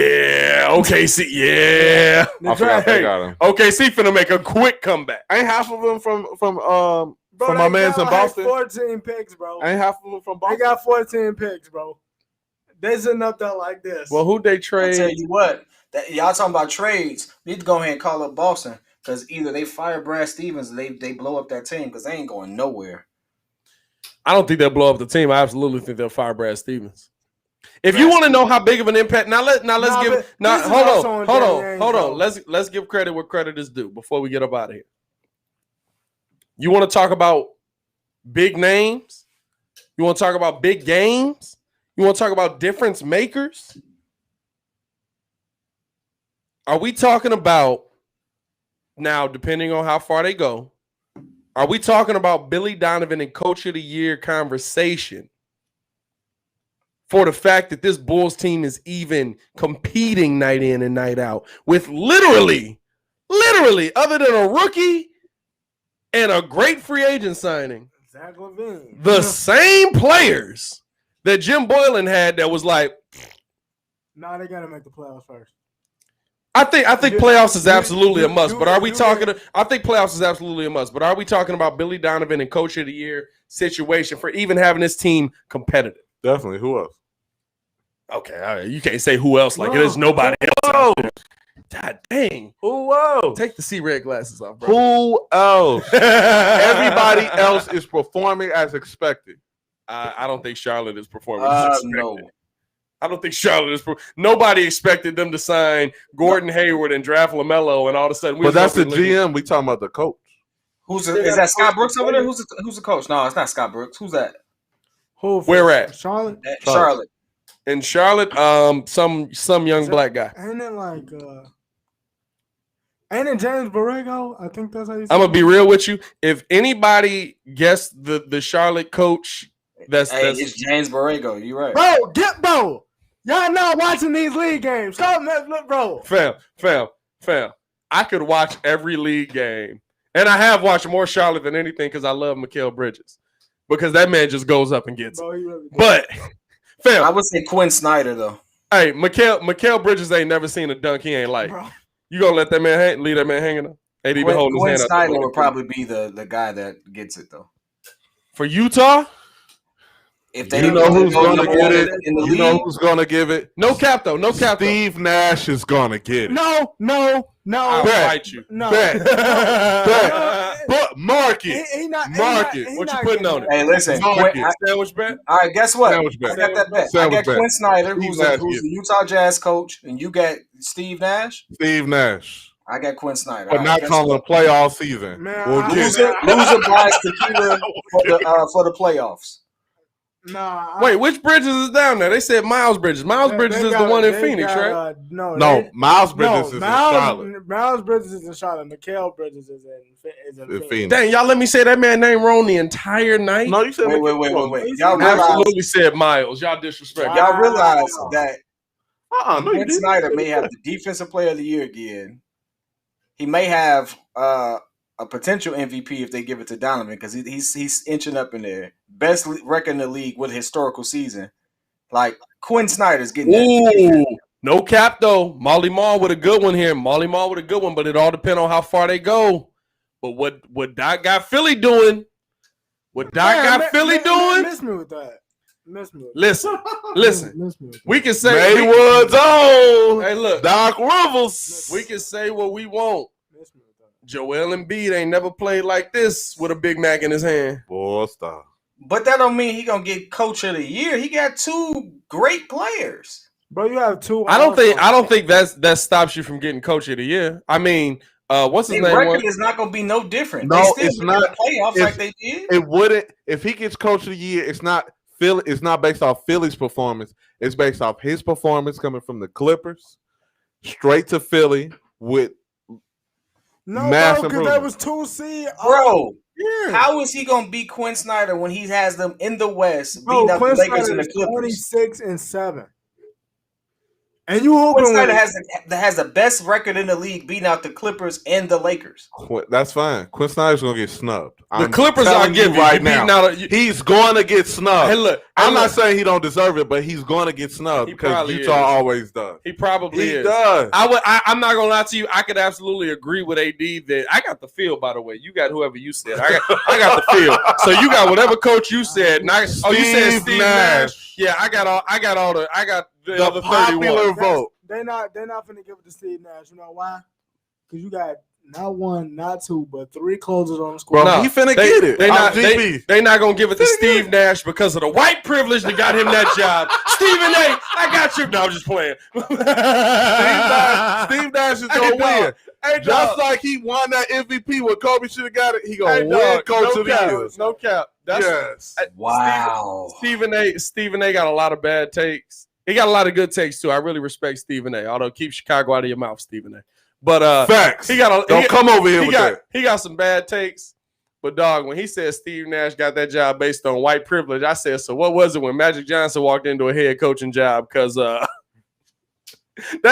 yeah. I forgot they got him. OKC finna make a quick comeback. Ain't half of them from my man's in Boston. 14 picks, bro. Ain't half of them from Boston. They got 14 picks, bro. They sitting up there like this. Well, who'd they trade? I tell you what, y'all talking about trades. We need to go ahead and call up Boston because either they fire Brad Stevens or they blow up that team because they ain't going nowhere. I don't think they'll blow up the team. I absolutely think they'll fire Brad Stevens. If you want to know how big of an impact, hold on. Let's give credit where credit is due before we get up out of here. You want to talk about big names? You want to talk about big games? You want to talk about difference makers? Are we talking about now, depending on how far they go, are we talking about Billy Donovan and Coach of the Year conversation for the fact that this Bulls team is even competing night in and night out with literally, other than a rookie and a great free agent signing, Zach Levine, the same players that Jim Boylan had that was like, nah, they got to make the playoffs first. I think playoffs is absolutely a must, but are we talking? I think playoffs is absolutely a must, but are we talking about Billy Donovan and Coach of the Year situation for even having this team competitive? Definitely. Who else? Okay, all right. You can't say who else. Like there's nobody else out there. God dang. Who else? Take the C-Red glasses off, bro. Who else? Everybody else is performing as expected. I don't think Charlotte is performing as expected. No. I don't think Charlotte is. Nobody expected them to sign Gordon Hayward and draft LaMelo, and all of a sudden, but that's the GM. We talking about the coach. Is that Scott Brooks over there? Who's the coach? No, it's not Scott Brooks. Who's that? Who? Where at? Charlotte. Charlotte. In Charlotte, some young black guy. Ain't it like ain't it James Borrego? I think that's how you say I'm gonna be real with you. If anybody guessed the Charlotte coach, that's it's James Borrego. You right, bro. Y'all not watching these league games. Stop, look, bro. Fam. I could watch every league game, and I have watched more Charlotte than anything because I love Mikal Bridges, because that man just goes up and gets it. Really but, fam, I would say Quinn Snyder though. Hey, Mikal Bridges ain't never seen a dunk he ain't like. Bro. You gonna let that man leave that man hanging up? AD been holding his Quinn hand up. Snyder would probably be the guy that gets it though. For Utah? If they You know who's go gonna number get one it? in the You know league, who's gonna give it? No cap though. No cap. Steve Nash is gonna get it. No. I'll fight you. No. Bet. But mark it. Mark it. What you putting on it? hey, listen. Mark Quinn, it. Sandwich bet? all right, guess what? Sandwich bet. I got that bet. I Sandwich got bet. Quinn Snyder, Steve who's Nash the Utah Jazz coach, and you got Steve Nash. Steve Nash. I got Quinn Snyder. But All not guess calling a what? play all season. Man, We'll I- get it. Loser buys tequila for the playoffs. Nah. Wait, which Bridges is down there? They said Miles Bridges. Miles Bridges is the one in Phoenix, right? No, Miles Bridges is in Charlotte. Miles Bridges is in Charlotte. Mikal Bridges is in Phoenix. Phoenix. Dang, y'all let me say that man name wrong the entire night? No, you said Wait. Y'all I realize, absolutely said Miles. Y'all disrespect. y'all realize that no, you Quinn didn't. Snyder may have the defensive player of the year again. He may have a potential MVP if they give it to Donovan, because he's inching up in there. Best record in the league with a historical season. Like Quinn Snyder's getting that. Ooh, no cap though. Molly Mall with a good one here. But it all depends on how far they go. But what Doc got Philly doing? What Doc got Philly doing? Miss me with that. Listen. Miss me with that. We can say Maywood's on. Hey, look. Doc Rivers. We can say what we want. Miss me with that. Joel Embiid ain't never played like this with a Big Mac in his hand. Boy, stop. But that don't mean he gonna get coach of the year. He got two great players. Bro, you have two. I don't think that stops you from getting coach of the year. I mean, what's his Their name? record is not gonna be no different. No, they still it's get not. the playoffs like they did. It wouldn't. If he gets coach of the year, it's not Philly. It's not based off Philly's performance. It's based off his performance coming from the Clippers straight to Philly with mass because improvement. that was 2 seed. Bro, Yeah. how is he gonna beat Quinn Snyder when he has them in the West, Bro, beating up the Quinn Lakers Snyder and the is Clippers? 26-7. And you Quinn hoping Snyder with has the best record in the league, beating out the Clippers and the Lakers. That's fine. Quinn Snyder's gonna get snubbed. The Clippers are giving right now. He's going to get snubbed. Hey, look. I'm not saying he don't deserve it, but he's going to get snubbed He because probably Utah is. always does. He probably He is. does. I'm not gonna lie to you. I could absolutely agree with AD that I got the feel. By the way, you got whoever you said. I got the feel. So you got whatever coach you said. You said Steve Nash. Yeah, I got the other popular 31. vote. They're not finna give it to Steve Nash. You know why? Because you got not one, not two, but 3 closers on the squad. Bro, he finna get it. They not gonna give it to Steve Nash because of the white privilege that got him that job. Stephen A, I got you. No, I'm just playing. Steve Nash is gonna win. Just like he won that MVP when Kobe should have got it, he gonna win coach of the year. No cap. Yes. Wow. Stephen A got a lot of bad takes. He got a lot of good takes too. I really respect Stephen A. Although keep Chicago out of your mouth, Stephen A. But facts. Don't come over here with that. He got some bad takes. But dog, when he said Steve Nash got that job based on white privilege, I said, so what was it when Magic Johnson walked into a head coaching job? Because that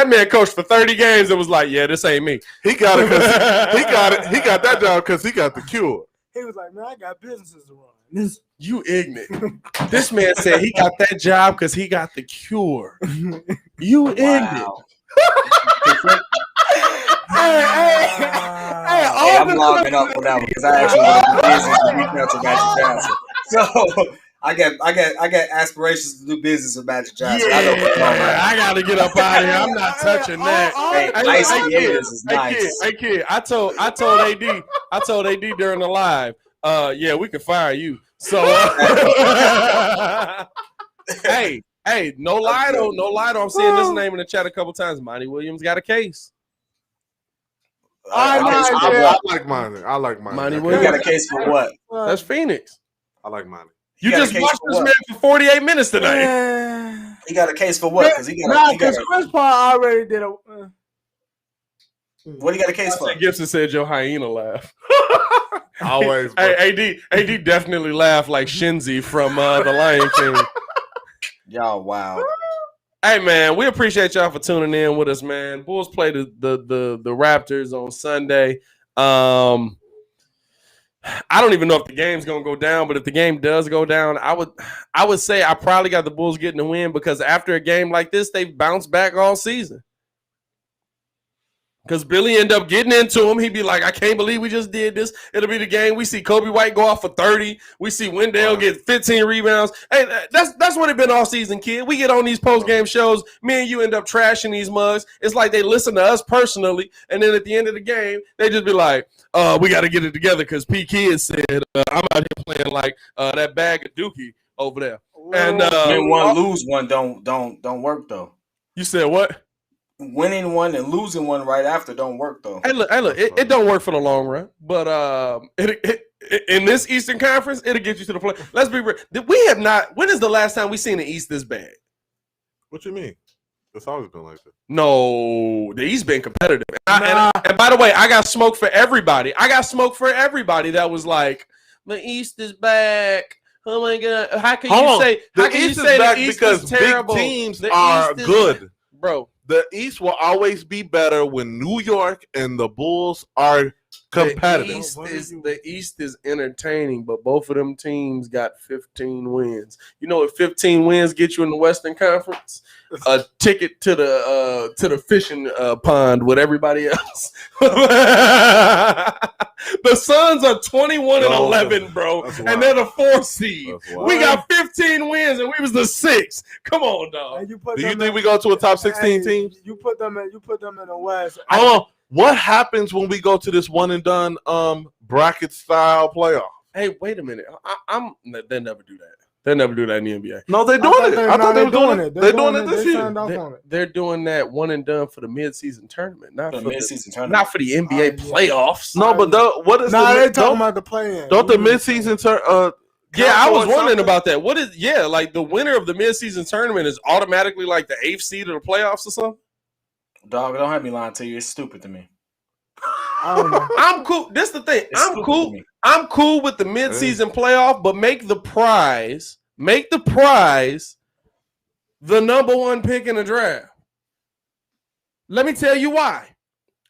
man coached for 30 games and was like, yeah, this ain't me. He got it. He got that job because he got the cure. He was like, man, I got businesses to run. You ignorant. This man said he got that job because he got the cure. You ignorant. Hey, I'm logging up for that one because I actually want to do business and reach out to Magic Johnson. So I got aspirations to do business with Magic Johnson. I know what's going on. I gotta get up out of here. I'm not touching that. Hey, ICAs is nice. Hey kid, I told AD during the live, yeah, we can fire you. So hey, no lie though. I'm seeing this name in the chat a couple times. Monty Williams got a case. I like mine. Monty You Williams got a case for what? That's Phoenix. I like mine. You just watched this man for 48 minutes tonight. He got a case for what? Because Chris Paul already did a. What he got a case for? Gibson said your hyena laugh. Always. Hey, AD definitely laughed like Shinzi from The Lion King. Y'all, wow. Hey man, we appreciate y'all for tuning in with us, man. Bulls play the Raptors on Sunday. I don't even know if the game's gonna go down, but if the game does go down, I would say I probably got the Bulls getting the win because after a game like this, they've bounced back all season. Because Billy end up getting into him. He'd be like, I can't believe we just did this. It'll be the game. We see Coby White go off for 30. We see Wendell get 15 rebounds. Hey, that's what it been all season, kid. We get on these post-game shows. Me and you end up trashing these mugs. It's like they listen to us personally. And then at the end of the game, they just be like, we got to get it together because P. Kid said, I'm out here playing like that bag of Dookie over there. And win one, lose one don't work, though. You said what? Winning one and losing one right after don't work though. Hey, look, it don't work for the long run, but in this Eastern Conference, it'll get you to the play. Let's be real. We have not. When is the last time we seen the East this bad? What you mean? It's always been like that. No, the East been competitive. And by the way, I got smoke for everybody. That was like the East is back. Oh my God! How can you say the East is back because big teams are good, bro? The East will always be better when New York and the Bulls are competitive. The East is entertaining, but both of them teams got 15 wins. You know what 15 wins get you in the Western Conference? A ticket to the fishing pond with everybody else. The Suns are 21-11, bro, and they're the 4th seed. We got 15 wins, and we was the 6th. Come on, dog. Do you think we go to a top 16 team? You put them in the West. What happens when we go to this one and done bracket style playoff? Hey, wait a minute. They never do that. They never do that in the NBA. No, they're doing it. I thought they were doing it. They're doing it this year. They're doing that one and done for the midseason tournament, not for the NBA playoffs. No, but what is they're talking about the play-in. Don't the midseason yeah, I was wondering about that. What is like the winner of the midseason tournament is automatically like the 8th seed of the playoffs or something? Dog, don't have me lying to you. It's stupid to me. I don't know. I'm cool. This is the thing. I'm cool with the midseason playoff, but make the prize the number 1 pick in the draft. Let me tell you why.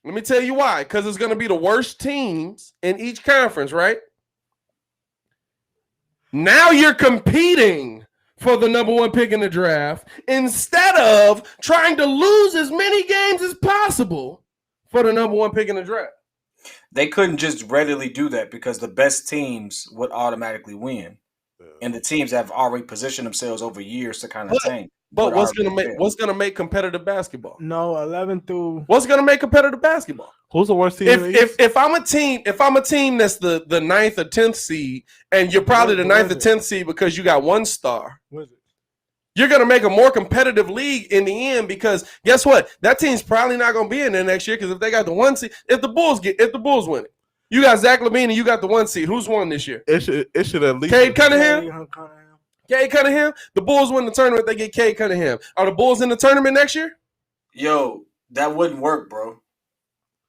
Because it's going to be the worst teams in each conference, right? Now you're competing for the number 1 pick in the draft instead of trying to lose as many games as possible for the number 1 pick in the draft. They couldn't just readily do that because the best teams would automatically win. And the teams have already positioned themselves over years to kind of tank. But what's gonna make competitive basketball? No, 11 through. What's gonna make competitive basketball? Who's the worst team? If I'm a team that's the 9th or 10th seed, and you're probably the 9th or 10th seed because you got 1 star, you're gonna make a more competitive league in the end because guess what? That team's probably not gonna be in there next year because if they got the 1 seed, if the Bulls win it, you got Zach Levine and you got the 1 seed. Who's won this year? It should at least Cade Cunningham. Cade Cunningham. The Bulls win the tournament. They get Cade Cunningham. Are the Bulls in the tournament next year? Yo, that wouldn't work, bro.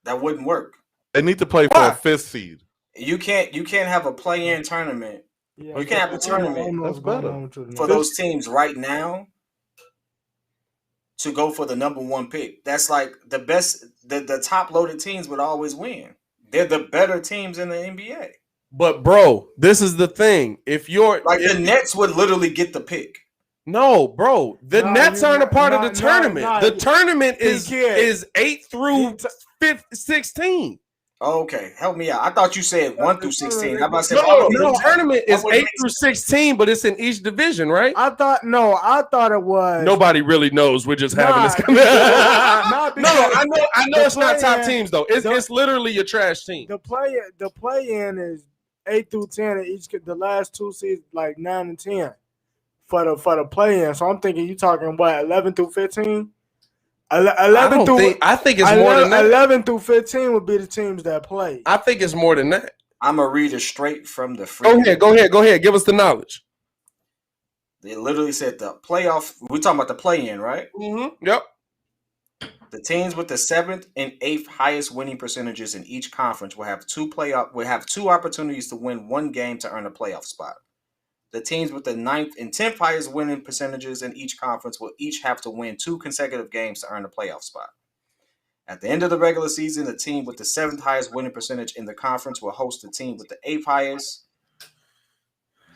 That wouldn't work. They need to play for a 5th seed. You can't have a play-in tournament. You can't have a tournament That's better for those teams right now to go for the number 1 pick. That's like the best. The top-loaded teams would always win. They're the better teams in the NBA. But bro, this is the thing. The Nets would literally get the pick. No, bro. The Nets aren't a part of the tournament. The tournament is 8 through 16. Okay, help me out. I thought you said 1 through 16. How about the tournament is 8 through 16, but it's in each division, right? I thought it was. Nobody really knows. We're just having this. I know it's not top teams though. It's literally your trash team. The play-in is 8 through 10, and the last 2 seasons like 9 and 10 for the play-in. So I'm thinking you talking what 11 through 15. I think it's more than that. 11 through 15 would be the teams that play. I think it's more than that. I'm gonna read it straight from the free. Go ahead. Give us the knowledge. They literally said the playoff. We're talking about the play-in, right? Mm-hmm. Yep. The teams with the 7th and 8th highest winning percentages in each conference will have two opportunities to win one game to earn a playoff spot. The teams with the 9th and 10th highest winning percentages in each conference will each have to win 2 consecutive games to earn a playoff spot. At the end of the regular season, the team with the 7th highest winning percentage in the conference will host the team with the 8th highest.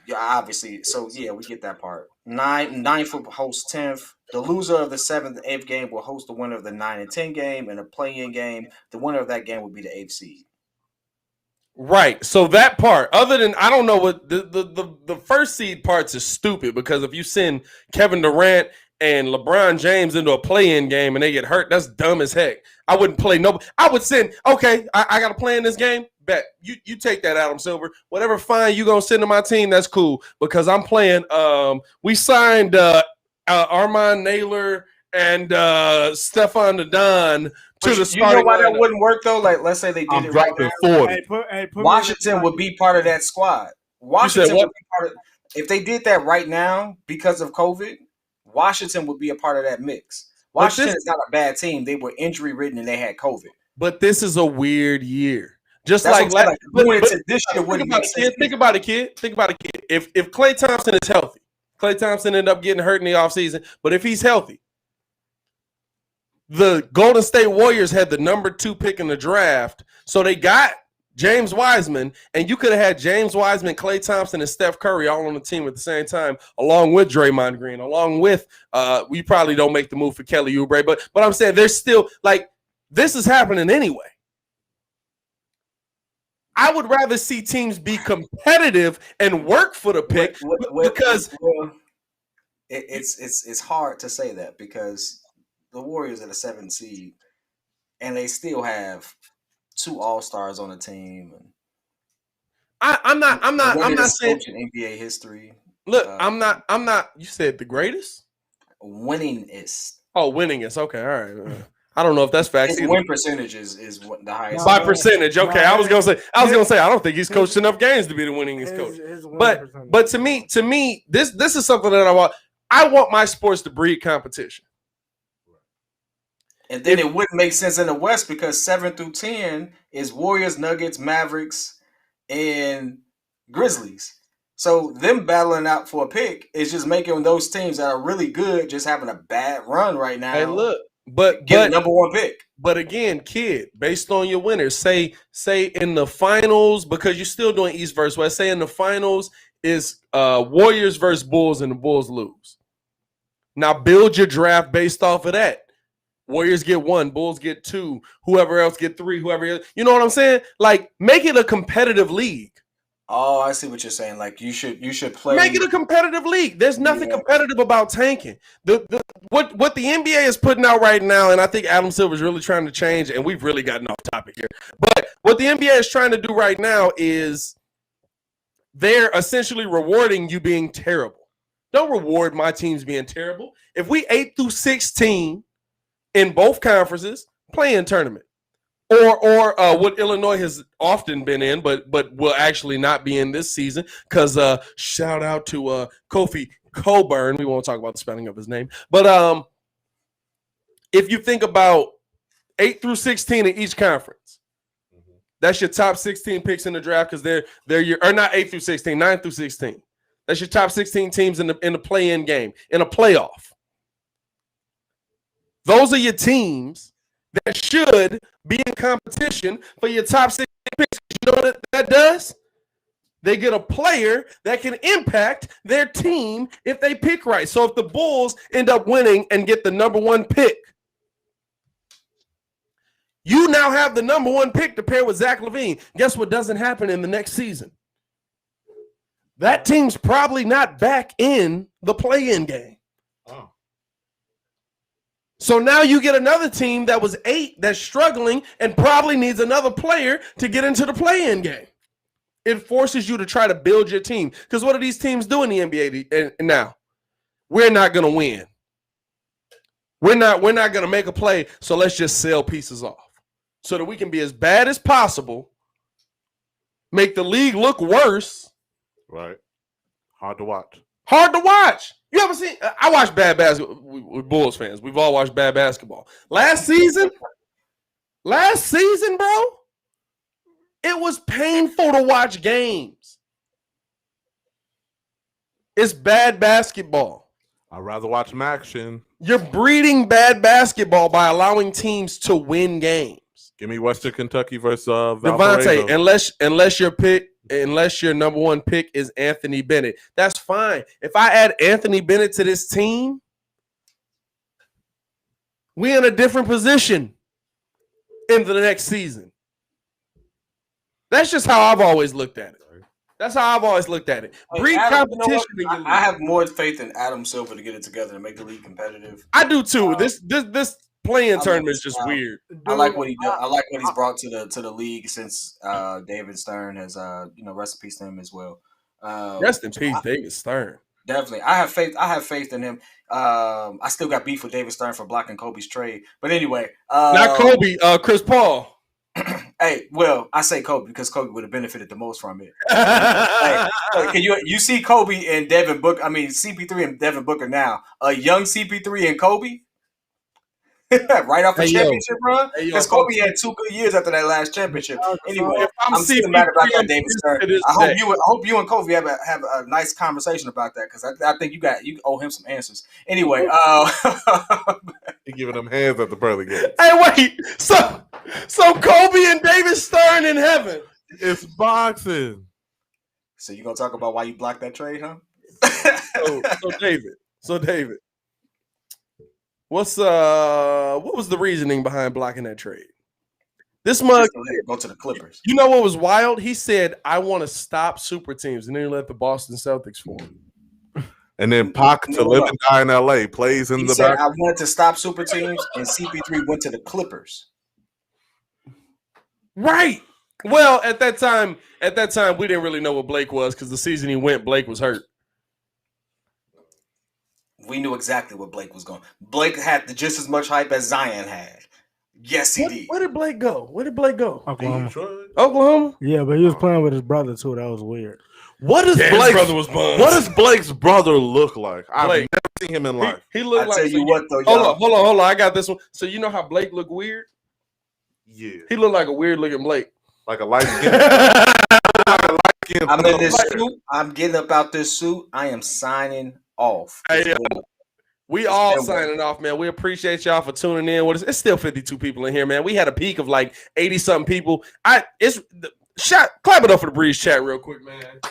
Yeah, obviously. So, yeah, we get that part. 9th will host 10th. The loser of the 7th and 8th game will host the winner of the 9 and 10 game. And a play-in game, the winner of that game will be the 8th seed. Right. So that part, other than I don't know what the first seed parts is stupid because if you send Kevin Durant and LeBron James into a play-in game and they get hurt, that's dumb as heck. I wouldn't play nobody. I would send, okay, I got to play in this game. Bet you take that, Adam Silver. Whatever fine you gonna send to my team, that's cool because I'm playing. We signed Armand Naylor and Stephon Don to the starting. You know why that wouldn't work though? Like, let's say they did it right now. Washington would be part of that squad. Washington would be part of. If they did that right now because of COVID, Washington would be a part of that mix. Washington is not a bad team. They were injury ridden and they had COVID. But this is a weird year. Just That's like this year wouldn't make sense. Think about it, kid. Think about it, kid. If Klay Thompson is healthy, Klay Thompson ended up getting hurt in the offseason, but if he's healthy, the Golden State Warriors had the number 2 pick in the draft, so they got James Wiseman, and you could have had James Wiseman, Klay Thompson, and Steph Curry all on the team at the same time, along with Draymond Green, along with we probably don't make the move for Kelly Oubre, but I'm saying there's still like this is happening anyway. I would rather see teams be competitive and work for the pick because it's hard to say that because the Warriors are the 7th seed and they still have 2 All-Stars on the team. And I'm not saying in NBA history. Look, I'm not. You said the greatest. Winningest. Oh, winningest. Okay, all right. I don't know if that's facts. His win percentage is what the highest. By percentage, okay. I was gonna say. I don't think he's coached enough games to be the winningest coach. But to me, this is something that I want. I want my sports to breed competition. And then it wouldn't make sense in the West because 7 through 10 is Warriors, Nuggets, Mavericks, and Grizzlies. So them battling out for a pick is just making those teams that are really good just having a bad run right now. Hey, look. But number 1 pick. But again, kid, based on your winners, say in the finals, because you're still doing East versus West, say in the finals is Warriors versus Bulls and the Bulls lose. Now build your draft based off of that. Warriors get 1, Bulls get 2, whoever else get 3, whoever else. You know what I'm saying? Like make it a competitive league. Oh, I see what you're saying. Like you should play. Make it a competitive league. There's nothing competitive about tanking. What the NBA is putting out right now, and I think Adam Silver is really trying to change, and we've really gotten off topic here. But what the NBA is trying to do right now is they're essentially rewarding you being terrible. Don't reward my teams being terrible. If we 8 through 16 in both conferences, play in tournament. Or what Illinois has often been in, but will actually not be in this season because shout out to Kofi Coburn. We won't talk about the spelling of his name. But if you think about 8 through 16 in each conference, that's your top 16 picks in the draft because they're your or not 8 through 16, 9 through 16. That's your top 16 teams in the play-in game, in a playoff. Those are your teams that should be in competition for your top 6 picks. You know what that does? They get a player that can impact their team if they pick right. So if the Bulls end up winning and get the number 1 pick, you now have the number 1 pick to pair with Zach Levine. Guess what doesn't happen in the next season? That team's probably not back in the play-in game. Oh. So now you get another team that was 8 that's struggling and probably needs another player to get into the play-in game. It forces you to try to build your team. Because what do these teams do in the NBA now? We're not going to win. We're not going to make a play, so let's just sell pieces off so that we can be as bad as possible, make the league look worse. Right. Hard to watch. Hard to watch. You ever seen? I watch bad basketball. We're Bulls fans. We've all watched bad basketball. Last season, bro, it was painful to watch games. It's bad basketball. I'd rather watch some action. You're breeding bad basketball by allowing teams to win games. Give me Western Kentucky versus Devontae, unless your number one pick is Anthony Bennett. That's fine. If I add Anthony Bennett to this team, we're in a different position into the next season. That's just how I've always looked at it. That's how I've always looked at it. Breed competition. I have more faith in Adam Silver to get it together and make the league competitive. I do too. This playing tournament is just weird. I like what he does. I like what he's brought to the league since David Stern has rest in peace to him as well. Rest in peace, David Stern. Definitely, I have faith in him. I still got beef with David Stern for blocking Kobe's trade, but anyway, not Kobe, Chris Paul. Hey, well, I say Kobe because Kobe would have benefited the most from it. Can you see Kobe and Devin Booker? I mean, CP3 and Devin Booker now. A young CP3 and Kobe, right off the championship run. Because Kobe had 2 good years after that last championship. Anyway, I'm still mad about that, David Stern. I hope you and Kobe have a nice conversation about that because I think you owe him some answers. Anyway, You're giving them hands at the pearly gates. Hey, wait. So Kobe and David Stern in heaven. It's boxing. So you gonna talk about why you blocked that trade, huh? So David. What was the reasoning behind blocking that trade? This mug go to the Clippers. You know what was wild? He said, "I want to stop super teams," and then he let the Boston Celtics form. And then Pac to live and die in LA plays in the back. I wanted to stop super teams, and CP3 went to the Clippers. Right. Well, at that time, we didn't really know what Blake was because the season he went, Blake was hurt. We knew exactly what Blake was going. Blake had just as much hype as Zion had. Yes, he did. Where did Blake go? Oklahoma. Yeah, but he was playing with his brother too. That was weird. His brother was bummed. What does Blake's brother look like? I've never seen him in life. He looked like. Tell you what, though. Hold on. I got this one. So you know how Blake looked weird? Yeah. He looked like a weird looking Blake. Like a light skin. I'm in this suit. I'm getting up out this suit. I am signing off. Hey, we all signing off, man. We appreciate y'all for tuning in. It's still 52 people in here, man. We had a peak of like 80-something people. Clap it up for the Breeze chat real quick, man.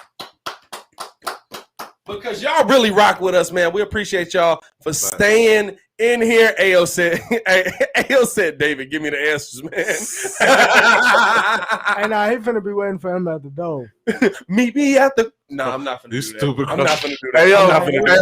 Because y'all really rock with us, man. We appreciate y'all for staying in here. Ayo said, David, give me the answers, man. Hey, nah, he finna be waiting for him at the door. Meet me at the. No, I'm not finna do that. Stupid. I'm not finna do that. Hey,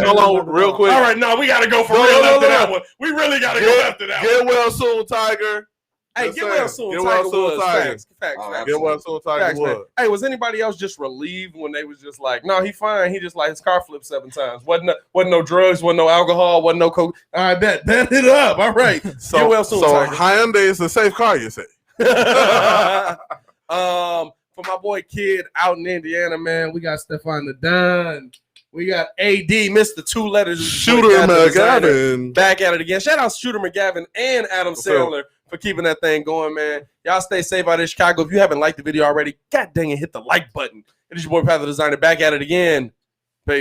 hold on, real quick. All right, no, we gotta go for real after that one. We really gotta go after that one. Get well soon, Tiger. Hey, get well soon, Tiger. Facts. Get well soon, Tiger Woods. Hey, was anybody else just relieved when they was just like, no, he fine. He just like his car flipped 7 times. Wasn't no drugs, wasn't no alcohol, wasn't no coke. All right, bet it up. All right. Get well soon, Tiger. Hyundai is a safe car, you say? For my boy Kid out in Indiana, man, we got Stefan the Don. We got AD, Mr. 2 letters. Shooter McGavin. Back at it again. Shout out Shooter McGavin and Adam Sandler for keeping that thing going, man. Y'all stay safe out in Chicago. If you haven't liked the video already, god dang it, hit the like button. It is your boy, Pat the Designer, back at it again.